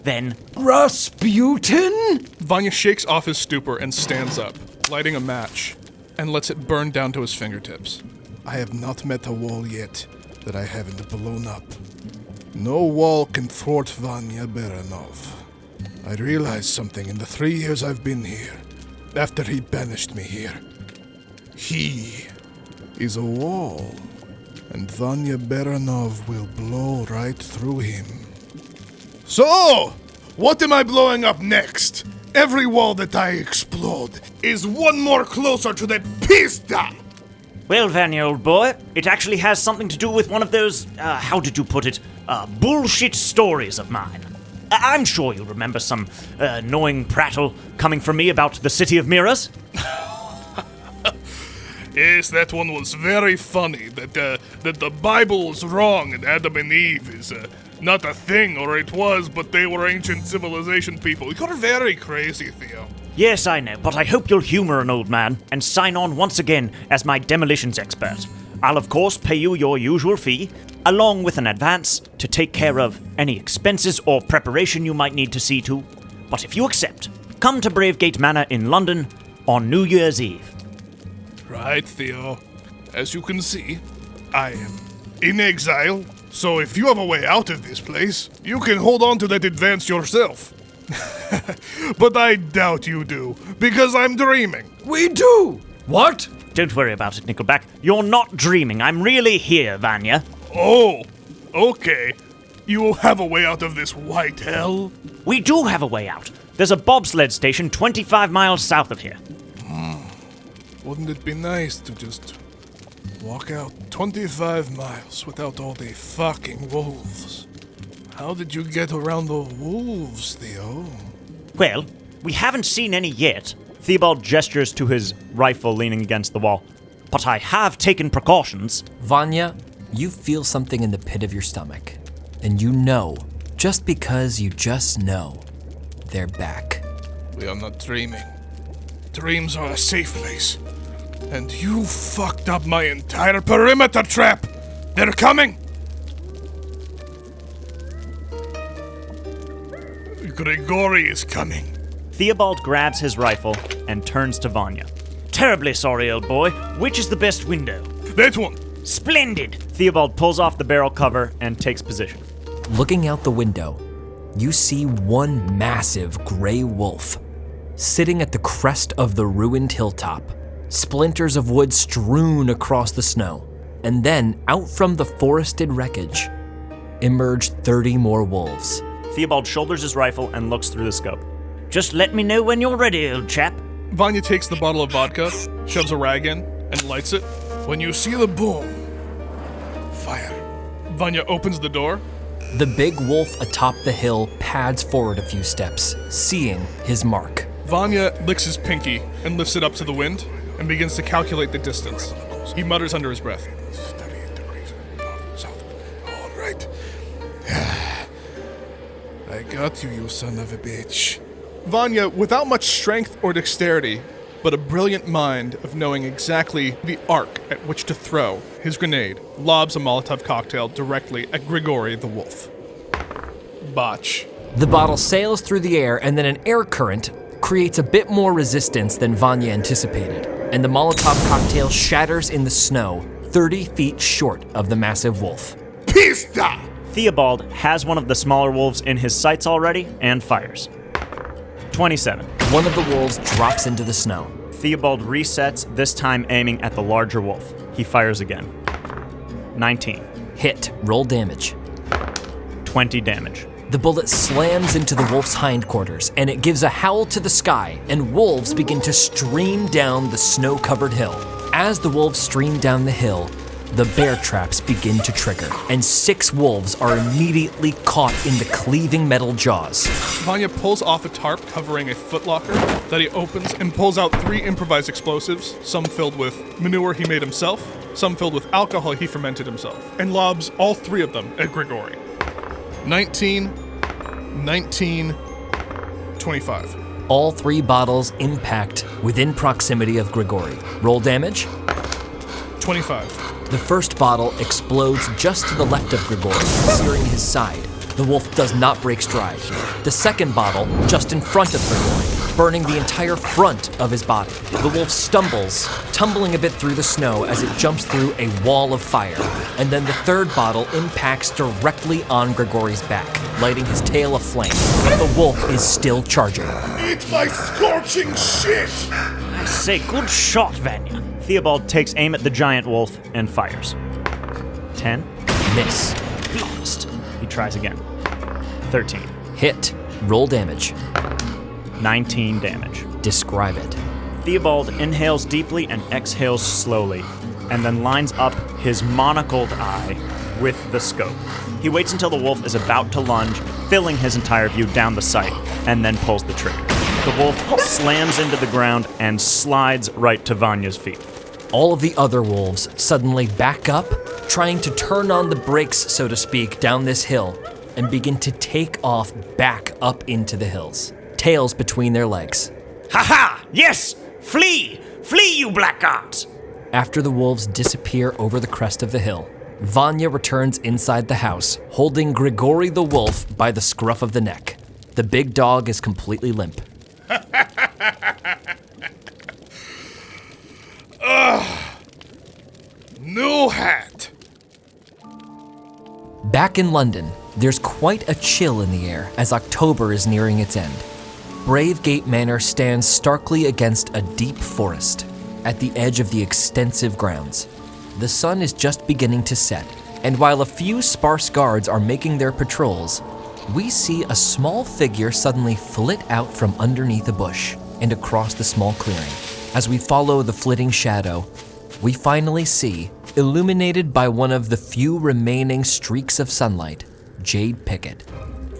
than Rasputin? Vanya shakes off his stupor and stands up, lighting a match, and lets it burn down to his fingertips. I have not met a wall yet that I haven't blown up. No wall can thwart Vanya Baranov. I realized something in the 3 years I've been here, after he banished me here. He is a wall, and Vanya Baranov will blow right through him. So, what am I blowing up next? Every wall that I explode is one more closer to that pista! Well, Vanya, old boy, it actually has something to do with one of those, how did you put it, bullshit stories of mine. I'm sure you remember some annoying prattle coming from me about the City of Mirrors. Yes, that one was very funny, that the Bible was wrong and Adam and Eve is not a thing, or it was, but they were ancient civilization people. You're very crazy, Theo. Yes, I know, but I hope you'll humor an old man and sign on once again as my demolitions expert. I'll of course pay you your usual fee, along with an advance to take care of any expenses or preparation you might need to see to. But if you accept, come to Bravegate Manor in London on New Year's Eve. Right, Theo. As you can see, I am in exile, so if you have a way out of this place, you can hold on to that advance yourself. But I doubt you do, because I'm dreaming. We do! What? Don't worry about it, Nickelback. You're not dreaming. I'm really here, Vanya. Oh, okay. You have a way out of this white hell? We do have a way out. There's a bobsled station 25 miles south of here. Wouldn't it be nice to just walk out 25 miles without all the fucking wolves? How did you get around the wolves, Theo? Well, we haven't seen any yet. Theobald gestures to his rifle leaning against the wall. But I have taken precautions. Vanya, you feel something in the pit of your stomach. And you know, just because you just know, they're back. We are not dreaming. Dreams are a safe place. And you fucked up my entire perimeter trap! They're coming! Grigori is coming. Theobald grabs his rifle and turns to Vanya. Terribly sorry, old boy. Which is the best window? That one! Splendid! Theobald pulls off the barrel cover and takes position. Looking out the window, you see one massive gray wolf sitting at the crest of the ruined hilltop, splinters of wood strewn across the snow. And then, out from the forested wreckage, emerge 30 more wolves. Theobald shoulders his rifle and looks through the scope. Just let me know when you're ready, old chap. Vanya takes the bottle of vodka, shoves a rag in, and lights it. When you see the boom, fire. Vanya opens the door. The big wolf atop the hill pads forward a few steps, seeing his mark. Vanya licks his pinky and lifts it up to the wind and begins to calculate the distance. He mutters under his breath. 38 degrees north, south. All right. I got you, you son of a bitch. Vanya, without much strength or dexterity, but a brilliant mind of knowing exactly the arc at which to throw his grenade, lobs a Molotov cocktail directly at Grigori the wolf. Botch. The bottle sails through the air, and then an air current creates a bit more resistance than Vanya anticipated, and the Molotov cocktail shatters in the snow 30 feet short of the massive wolf. Pista! Theobald has one of the smaller wolves in his sights already and fires. 27. One of the wolves drops into the snow. Theobald resets, this time aiming at the larger wolf. He fires again. 19. Hit. Roll damage. 20 damage. The bullet slams into the wolf's hindquarters, and it gives a howl to the sky, and wolves begin to stream down the snow-covered hill. As the wolves stream down the hill, the bear traps begin to trigger, and 6 wolves are immediately caught in the cleaving metal jaws. Vanya pulls off a tarp covering a footlocker that he opens and pulls out 3 improvised explosives, some filled with manure he made himself, some filled with alcohol he fermented himself, and lobs all 3 of them at Grigori. 19, 25. All 3 bottles impact within proximity of Grigori. Roll damage. 25. The first bottle explodes just to the left of Grigori, searing his side. The wolf does not break stride. The second bottle, just in front of Grigori, burning the entire front of his body. The wolf stumbles, tumbling a bit through the snow as it jumps through a wall of fire. And then the third bottle impacts directly on Grigori's back, lighting his tail aflame. The wolf is still charging. Eat my scorching shit! I say, good shot, Vanya. Theobald takes aim at the giant wolf and fires. 10. Miss. Blast. He tries again. 13. Hit. Roll damage. 19 damage. Describe it. Theobald inhales deeply and exhales slowly, and then lines up his monocled eye with the scope. He waits until the wolf is about to lunge, filling his entire view down the sight, and then pulls the trigger. The wolf slams into the ground and slides right to Vanya's feet. All of the other wolves suddenly back up, trying to turn on the brakes, so to speak, down this hill, and begin to take off back up into the hills, tails between their legs. Ha ha! Yes! Flee! Flee, you blackguards! After the wolves disappear over the crest of the hill, Vanya returns inside the house, holding Grigori the wolf by the scruff of the neck. The big dog is completely limp. New hat! Back in London, there's quite a chill in the air as October is nearing its end. Bravegate Manor stands starkly against a deep forest at the edge of the extensive grounds. The sun is just beginning to set, and while a few sparse guards are making their patrols, we see a small figure suddenly flit out from underneath a bush and across the small clearing. As we follow the flitting shadow, we finally see, illuminated by one of the few remaining streaks of sunlight, Jade Pickett.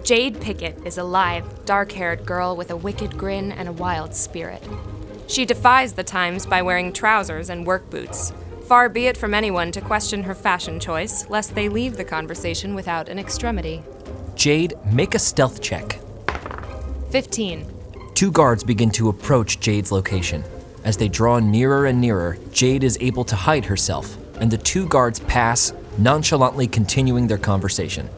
Jade Pickett is a lithe, dark-haired girl with a wicked grin and a wild spirit. She defies the times by wearing trousers and work boots. Far be it from anyone to question her fashion choice, lest they leave the conversation without an extremity. Jade, make a stealth check. 15. 2 guards begin to approach Jade's location. As they draw nearer and nearer, Jade is able to hide herself, and the 2 guards pass, nonchalantly continuing their conversation.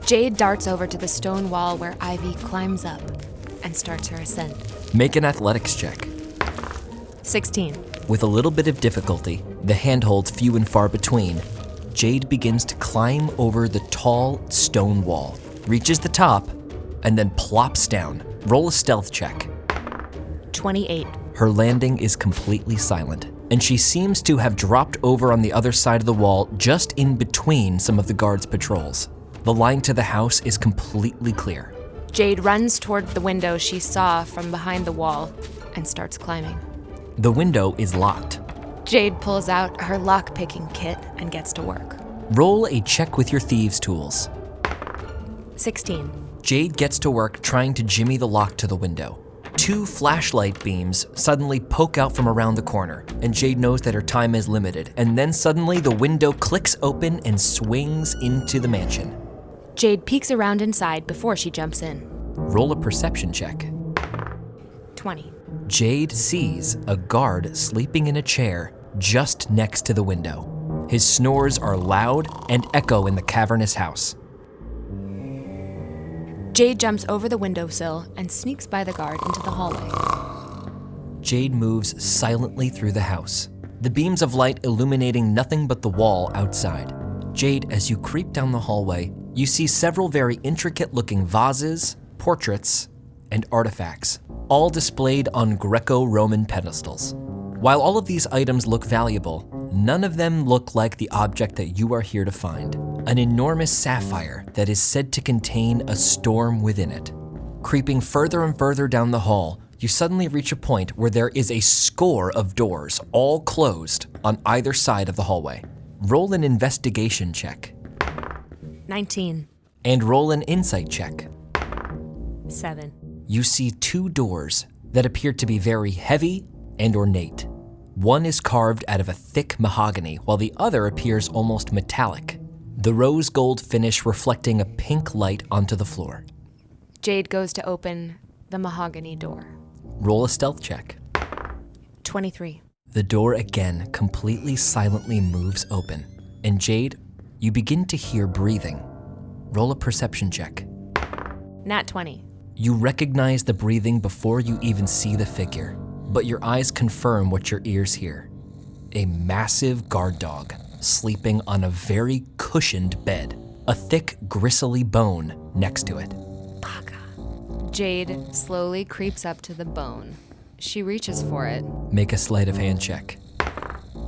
Jade darts over to the stone wall where Ivy climbs up and starts her ascent. Make an athletics check. 16. With a little bit of difficulty, the handholds few and far between, Jade begins to climb over the tall stone wall, reaches the top, and then plops down. Roll a stealth check. 28. Her landing is completely silent, and she seems to have dropped over on the other side of the wall just in between some of the guards' patrols. The line to the house is completely clear. Jade runs toward the window she saw from behind the wall and starts climbing. The window is locked. Jade pulls out her lock-picking kit and gets to work. Roll a check with your thieves' tools. 16. Jade gets to work trying to jimmy the lock to the window. 2 flashlight beams suddenly poke out from around the corner, and Jade knows that her time is limited, and then suddenly the window clicks open and swings into the mansion. Jade peeks around inside before she jumps in. Roll a perception check. 20. Jade sees a guard sleeping in a chair just next to the window. His snores are loud and echo in the cavernous house. Jade jumps over the windowsill and sneaks by the guard into the hallway. Jade moves silently through the house, the beams of light illuminating nothing but the wall outside. Jade, as you creep down the hallway, you see several very intricate-looking vases, portraits, and artifacts, all displayed on Greco-Roman pedestals. While all of these items look valuable, none of them look like the object that you are here to find, an enormous sapphire that is said to contain a storm within it. Creeping further and further down the hall, you suddenly reach a point where there is a score of doors, all closed, on either side of the hallway. Roll an investigation check. 19. And roll an insight check. 7. You see 2 doors that appear to be very heavy and ornate. One is carved out of a thick mahogany, while the other appears almost metallic, the rose gold finish reflecting a pink light onto the floor. Jade goes to open the mahogany door. Roll a stealth check. 23. The door again completely silently moves open, and Jade, you begin to hear breathing. Roll a perception check. Nat 20. You recognize the breathing before you even see the figure, but your eyes confirm what your ears hear. A massive guard dog sleeping on a very cushioned bed, a thick, gristly bone next to it. Jade slowly creeps up to the bone. She reaches for it. Make a sleight of hand check.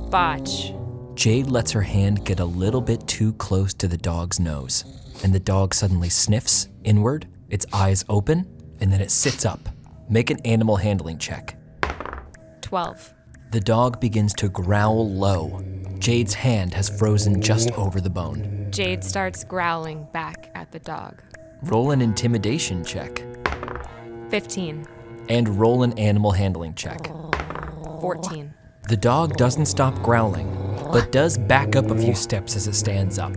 Botch. Jade lets her hand get a little bit too close to the dog's nose, and the dog suddenly sniffs inward, its eyes open, and then it sits up. Make an animal handling check. 12. The dog begins to growl low. Jade's hand has frozen just over the bone. Jade starts growling back at the dog. Roll an intimidation check. 15. And roll an animal handling check. 14. The dog doesn't stop growling, but does back up a few steps as it stands up.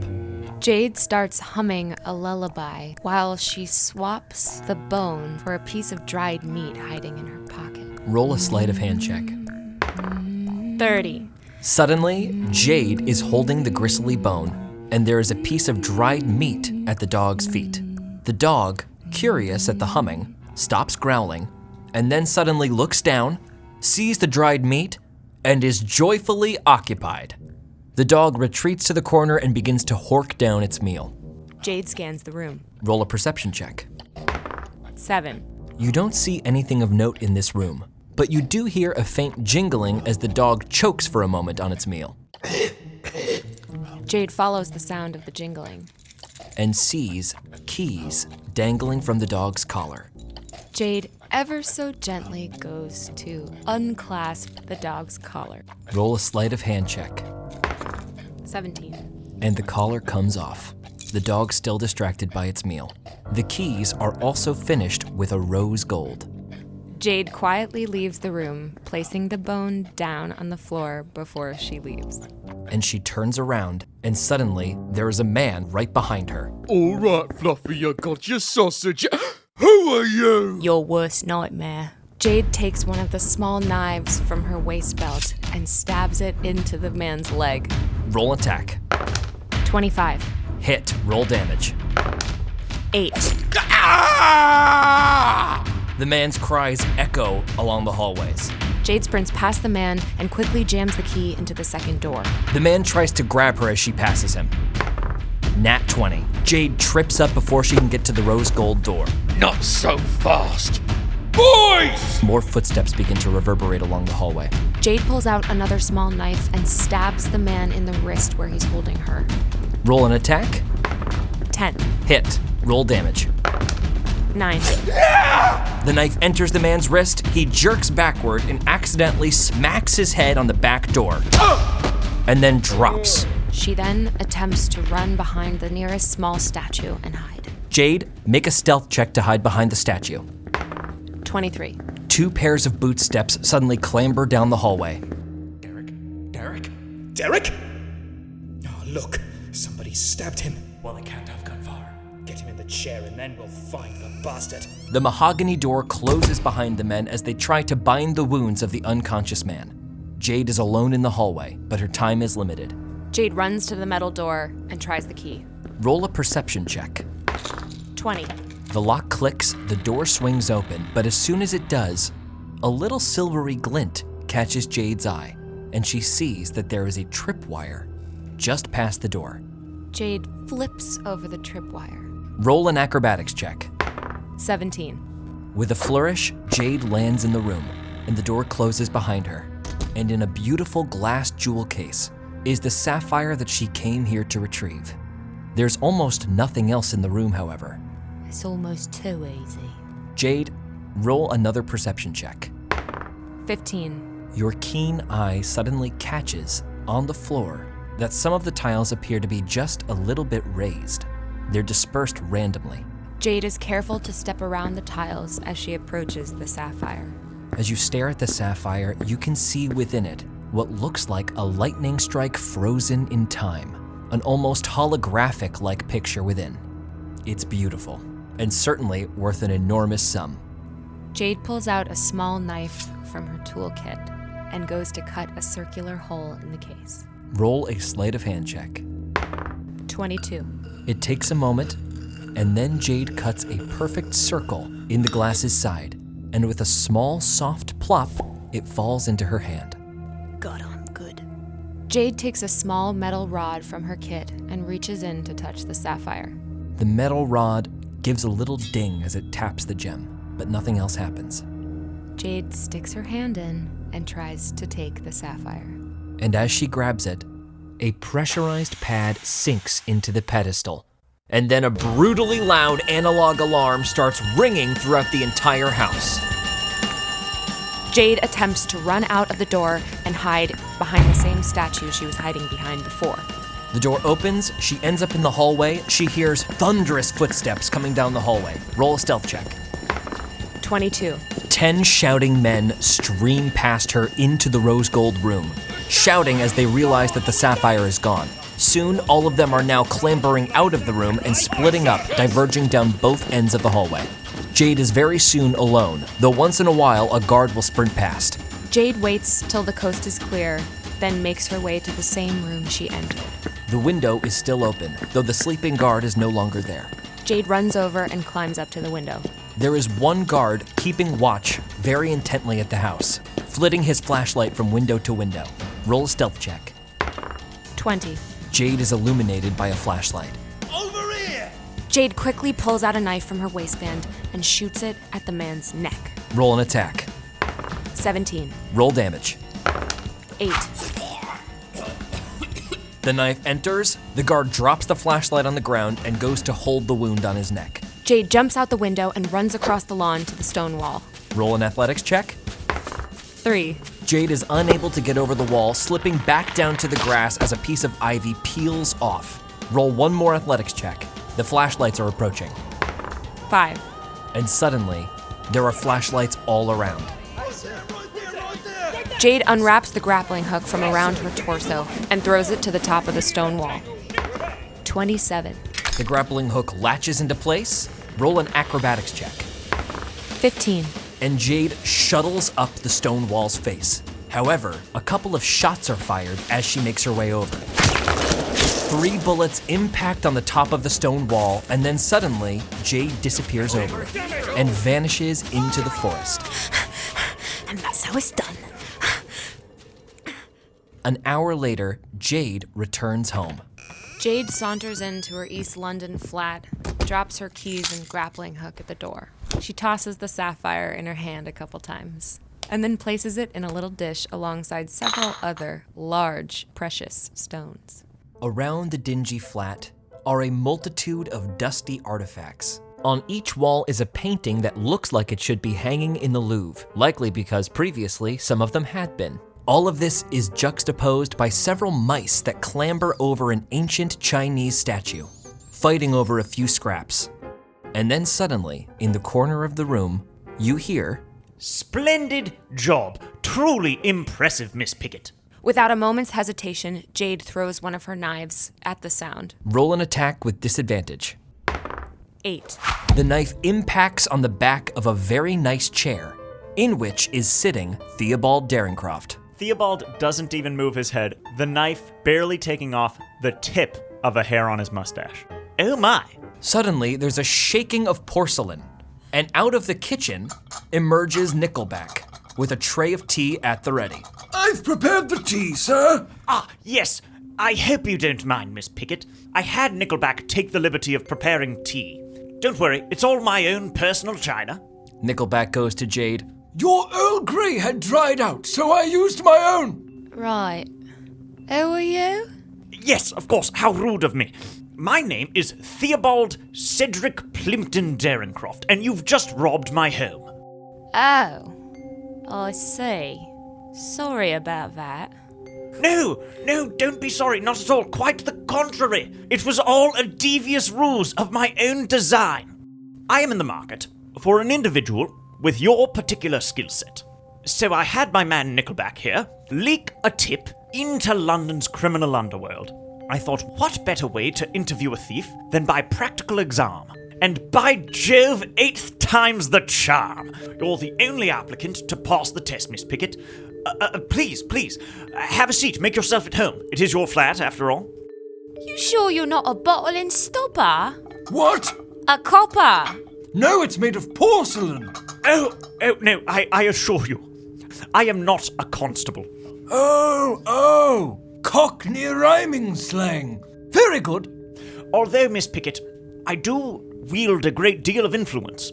Jade starts humming a lullaby while she swaps the bone for a piece of dried meat hiding in her pocket. Roll a sleight of hand check. 30. Suddenly, Jade is holding the gristly bone, and there is a piece of dried meat at the dog's feet. The dog, curious at the humming, stops growling, and then suddenly looks down, sees the dried meat, and is joyfully occupied. The dog retreats to the corner and begins to hork down its meal. Jade scans the room. Roll a perception check. 7. You don't see anything of note in this room, but you do hear a faint jingling as the dog chokes for a moment on its meal. Jade follows the sound of the jingling and sees keys dangling from the dog's collar. Jade ever so gently goes to unclasp the dog's collar. Roll a sleight of hand check. 17. And the collar comes off. The dog still distracted by its meal. The keys are also finished with a rose gold. Jade quietly leaves the room, placing the bone down on the floor before she leaves. And she turns around, and suddenly there is a man right behind her. All right, Fluffy, I got your sausage. Who are you? Your worst nightmare. Jade takes one of the small knives from her waist belt and stabs it into the man's leg. Roll attack. 25. Hit. Roll damage. 8. The man's cries echo along the hallways. Jade sprints past the man and quickly jams the key into the second door. The man tries to grab her as she passes him. Nat 20. Jade trips up before she can get to the rose gold door. Not so fast. Boys! More footsteps begin to reverberate along the hallway. Jade pulls out another small knife and stabs the man in the wrist where he's holding her. Roll an attack. 10. Hit. Roll damage. 9. The knife enters the man's wrist. He jerks backward and accidentally smacks his head on the back door. And then drops. She then attempts to run behind the nearest small statue and hide. Jade, make a stealth check to hide behind the statue. 23. 2 pairs of boot steps suddenly clamber down the hallway. Derek? Oh, look, somebody stabbed him. Well, they can't have gone far. Get him in the chair and then we'll find the bastard. The mahogany door closes behind the men as they try to bind the wounds of the unconscious man. Jade is alone in the hallway, but her time is limited. Jade runs to the metal door and tries the key. Roll a perception check. 20. The lock clicks, the door swings open, but as soon as it does, a little silvery glint catches Jade's eye, and she sees that there is a tripwire just past the door. Jade flips over the tripwire. Roll an acrobatics check. 17. With a flourish, Jade lands in the room, and the door closes behind her. And in a beautiful glass jewel case is the sapphire that she came here to retrieve. There's almost nothing else in the room, however. It's almost too easy. Jade, roll another perception check. 15. Your keen eye suddenly catches on the floor that some of the tiles appear to be just a little bit raised. They're dispersed randomly. Jade is careful to step around the tiles as she approaches the sapphire. As you stare at the sapphire, you can see within it what looks like a lightning strike frozen in time, an almost holographic-like picture within. It's beautiful, and certainly worth an enormous sum. Jade pulls out a small knife from her toolkit and goes to cut a circular hole in the case. Roll a sleight of hand check. 22. It takes a moment, and then Jade cuts a perfect circle in the glass's side, and with a small, soft plop, it falls into her hand. God, I'm good. Jade takes a small metal rod from her kit and reaches in to touch the sapphire. The metal rod gives a little ding as it taps the gem, but nothing else happens. Jade sticks her hand in and tries to take the sapphire. And as she grabs it, a pressurized pad sinks into the pedestal, and then a brutally loud analog alarm starts ringing throughout the entire house. Jade attempts to run out of the door and hide behind the same statue she was hiding behind before. The door opens, she ends up in the hallway, she hears thunderous footsteps coming down the hallway. Roll a stealth check. 22. 10 shouting men stream past her into the rose gold room, shouting as they realize that the sapphire is gone. Soon, all of them are now clambering out of the room and splitting up, diverging down both ends of the hallway. Jade is very soon alone, though once in a while a guard will sprint past. Jade waits till the coast is clear, then makes her way to the same room she entered. The window is still open, though the sleeping guard is no longer there. Jade runs over and climbs up to the window. There is one guard keeping watch very intently at the house, flitting his flashlight from window to window. Roll a stealth check. 20. Jade is illuminated by a flashlight. Over here! Jade quickly pulls out a knife from her waistband and shoots it at the man's neck. Roll an attack. 17. Roll damage. 8. The knife enters, the guard drops the flashlight on the ground and goes to hold the wound on his neck. Jade jumps out the window and runs across the lawn to the stone wall. Roll an athletics check. 3. Jade is unable to get over the wall, slipping back down to the grass as a piece of ivy peels off. Roll one more athletics check. The flashlights are approaching. 5. And suddenly, there are flashlights all around. Jade unwraps the grappling hook from around her torso and throws it to the top of the stone wall. 27. The grappling hook latches into place. Roll an acrobatics check. 15. And Jade shuttles up the stone wall's face. However, a couple of shots are fired as she makes her way over. 3 bullets impact on the top of the stone wall, and then suddenly, Jade disappears over it and vanishes into the forest. And that's how it's done. An hour later, Jade returns home. Jade saunters into her East London flat, drops her keys and grappling hook at the door. She tosses the sapphire in her hand a couple times, and then places it in a little dish alongside several other large, precious stones. Around the dingy flat are a multitude of dusty artifacts. On each wall is a painting that looks like it should be hanging in the Louvre, likely because previously some of them had been. All of this is juxtaposed by several mice that clamber over an ancient Chinese statue, fighting over a few scraps. And then suddenly, in the corner of the room, you hear, "Splendid job. Truly impressive, Miss Pickitt." Without a moment's hesitation, Jade throws one of her knives at the sound. roll an attack with disadvantage. 8. The knife impacts on the back of a very nice chair, in which is sitting Theobald Daringcroft. Theobald doesn't even move his head, the knife barely taking off the tip of a hair on his mustache. Oh my! Suddenly, there's a shaking of porcelain, and out of the kitchen emerges Nickelback, with a tray of tea at the ready. I've prepared the tea, sir. Ah, yes. I hope you don't mind, Miss Pickitt. I had Nickelback take the liberty of preparing tea. Don't worry, it's all my own personal china. Nickelback goes to Jade. Your Earl Grey had dried out, so I used my own. Right. Who are you? Yes, of course, how rude of me. My name is Theobald Cedric Plimpton Daringcroft, and you've just robbed my home. Oh, I see. Sorry about that. No, don't be sorry, not at all. Quite the contrary. It was all a devious ruse of my own design. I am in the market for an individual with your particular skill set. So I had my man Nickelback here leak a tip into London's criminal underworld. I thought, what better way to interview a thief than by practical exam? And by Jove, 8th time's the charm. You're the only applicant to pass the test, Miss Pickitt. Please, have a seat. Make yourself at home. It is your flat, after all. You sure you're not a bottling stopper? What? A copper? No, it's made of porcelain. Oh, no, I assure you, I am not a constable. Oh, Cockney rhyming slang. Very good. Although, Miss Pickitt, I do wield a great deal of influence.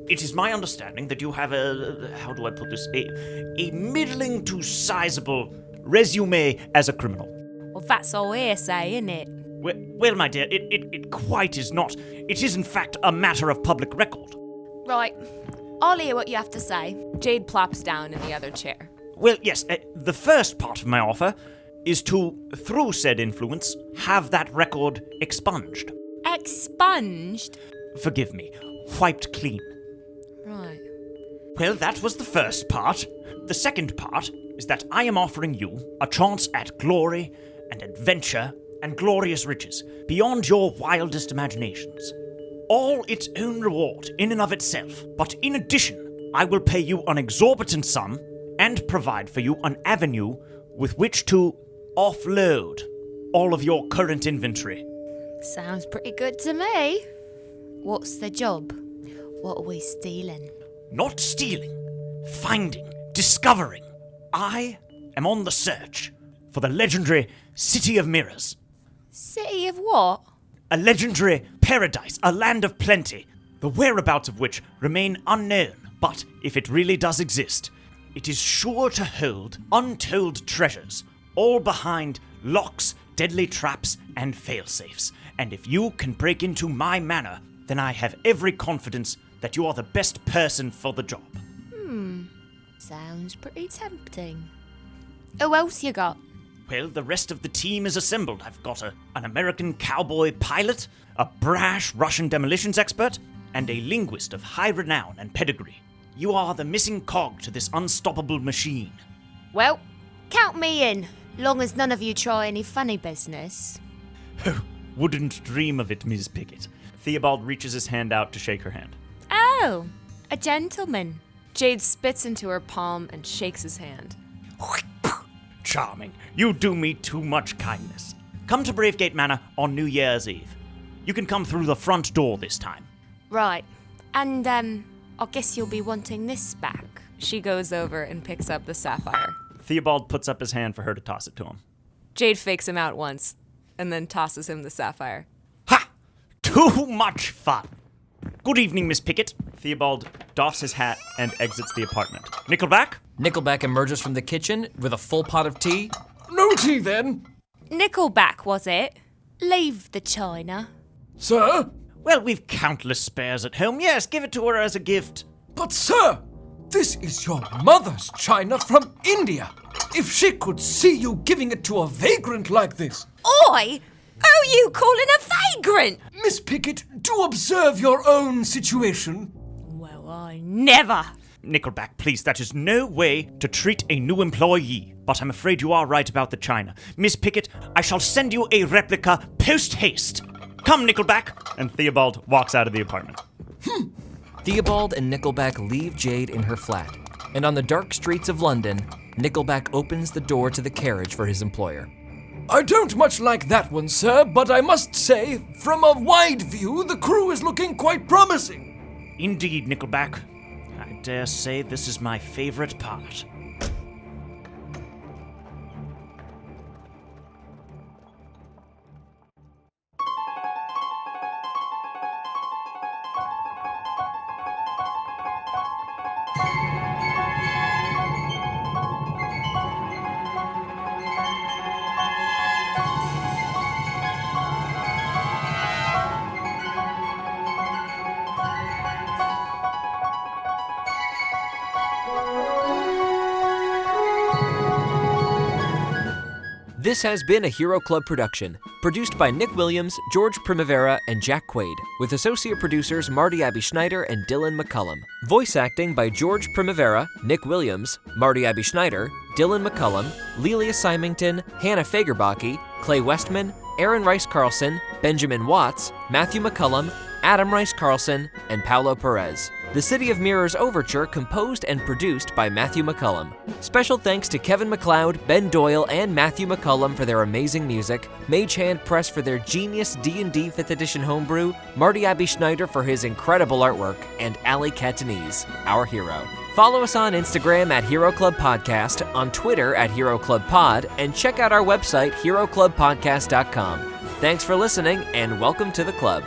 It is my understanding that you have how do I put this, a middling to sizable resume as a criminal. Well, that's all hearsay, isn't it? Well, my dear, it quite is not. It is, in fact, a matter of public record. Right. I'll hear what you have to say. Jade plops down in the other chair. Well, yes, the first part of my offer is to, through said influence, have that record expunged. Expunged? Forgive me, wiped clean. Right. Well, that was the first part. The second part is that I am offering you a chance at glory and adventure and glorious riches beyond your wildest imaginations. All its own reward in and of itself. But in addition, I will pay you an exorbitant sum and provide for you an avenue with which to offload all of your current inventory. Sounds pretty good to me. What's the job? What are we stealing? Not stealing, finding, discovering. I am on the search for the legendary City of Mirrors. City of what? A legendary paradise, a land of plenty, the whereabouts of which remain unknown. But if it really does exist, it is sure to hold untold treasures, all behind locks, deadly traps, and failsafes. And if you can break into my manor, then I have every confidence that you are the best person for the job. Sounds pretty tempting. Who else you got? Well, the rest of the team is assembled. I've got an American cowboy pilot, a brash Russian demolitions expert, and a linguist of high renown and pedigree. You are the missing cog to this unstoppable machine. Well, count me in, long as none of you try any funny business. Wouldn't dream of it, Ms. Pickett. Theobald reaches his hand out to shake her hand. Oh, a gentleman. Jade spits into her palm and shakes his hand. Charming. You do me too much kindness. Come to Bravegate Manor on New Year's Eve. You can come through the front door this time. Right. And, I guess you'll be wanting this back. She goes over and picks up the sapphire. Theobald puts up his hand for her to toss it to him. Jade fakes him out once, and then tosses him the sapphire. Ha! Too much fun! Good evening, Miss Pickett. Theobald doffs his hat and exits the apartment. Nickelback? Nickelback emerges from the kitchen with a full pot of tea. No tea, then. Nickelback, was it? Leave the china. Sir? Well, we've countless spares at home. Yes, give it to her as a gift. But, sir, this is your mother's china from India. If she could see you giving it to a vagrant like this. Oi! Who are you calling a vagrant? Miss Pickett, do observe your own situation. Well, I never. Nickelback, please, that is no way to treat a new employee. But I'm afraid you are right about the china. Miss Pickett, I shall send you a replica post-haste. Come, Nickelback! And Theobald walks out of the apartment. Theobald and Nickelback leave Jade in her flat. And on the dark streets of London, Nickelback opens the door to the carriage for his employer. I don't much like that one, sir, but I must say, from a wide view, the crew is looking quite promising. Indeed, Nickelback. I dare say this is my favorite part. This has been a Hero Club production, produced by Nick Williams, George Primavera, and Jack Quaid, with associate producers Marty Abbe-Schneider and Dylan McCollum. Voice acting by George Primavera, Nick Williams, Marty Abbe-Schneider, Dylan McCollum, Lelia Symington, Hannah Fagerbakke, Clay Westman, Erin Rice-Carlson, Benjamin Watts, Matthew McCollum, Adam Rice-Carlson, and Paolo Perez. The City of Mirrors Overture composed and produced by Matthew McCollum. Special thanks to Kevin MacLeod, Ben Doyle, and Matthew McCollum for their amazing music, Mage Hand Press for their genius D&D 5th edition homebrew, Marty Abbe-Schneider for his incredible artwork, and Ali Catanese, our hero. Follow us on Instagram at Hero Club Podcast, on Twitter at Hero Club Pod, and check out our website, heroclubpodcast.com. Thanks for listening, and welcome to the club.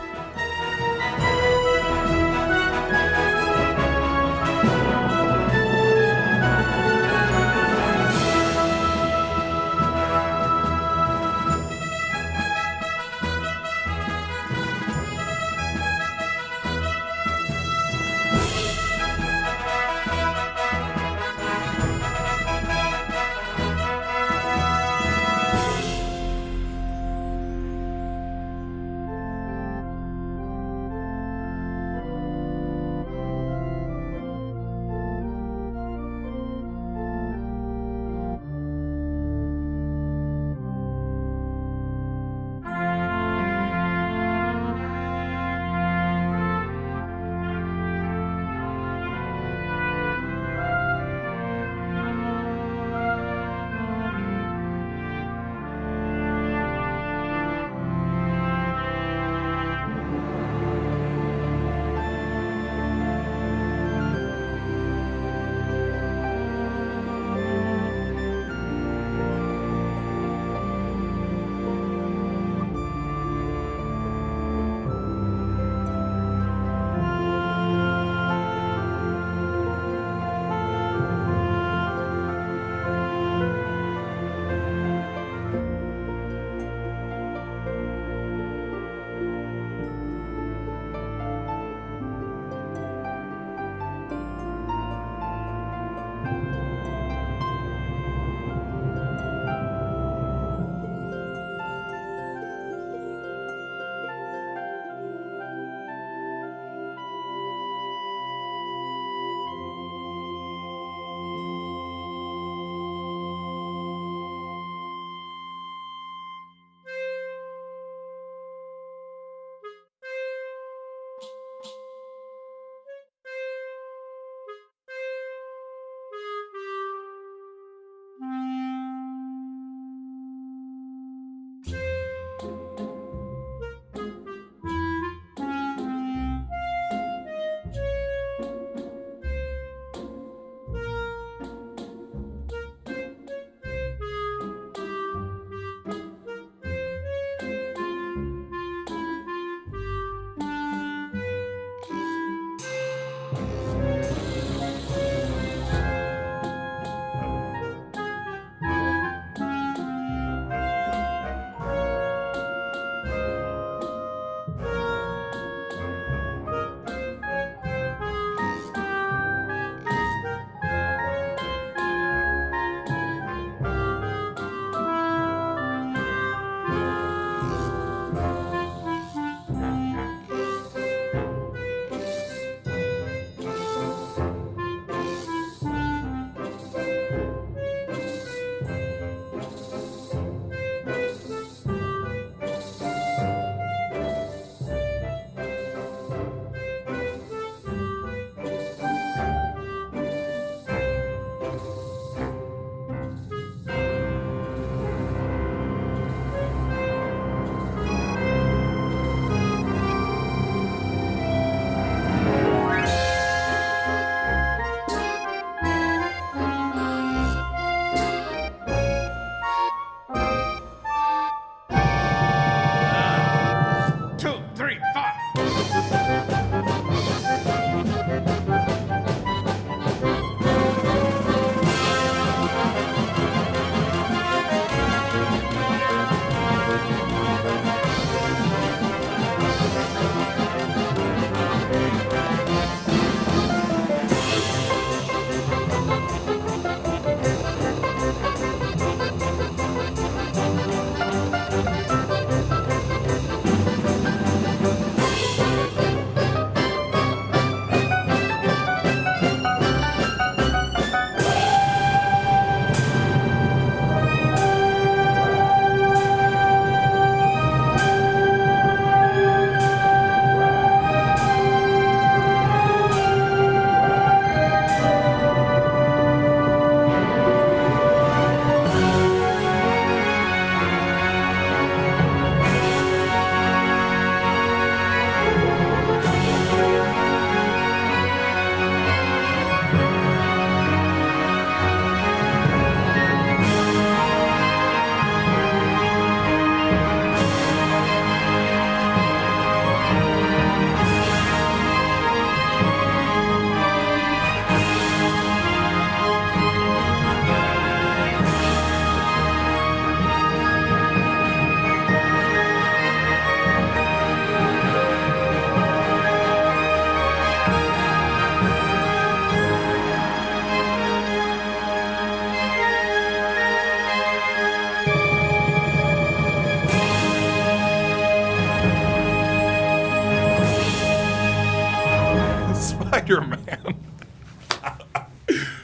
Spider-Man.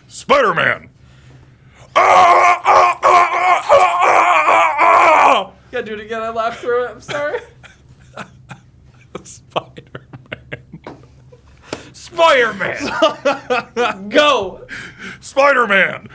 Spider-Man. Yeah, do it again. I laughed through it. I'm sorry. Spider-Man. Go. Spider-Man.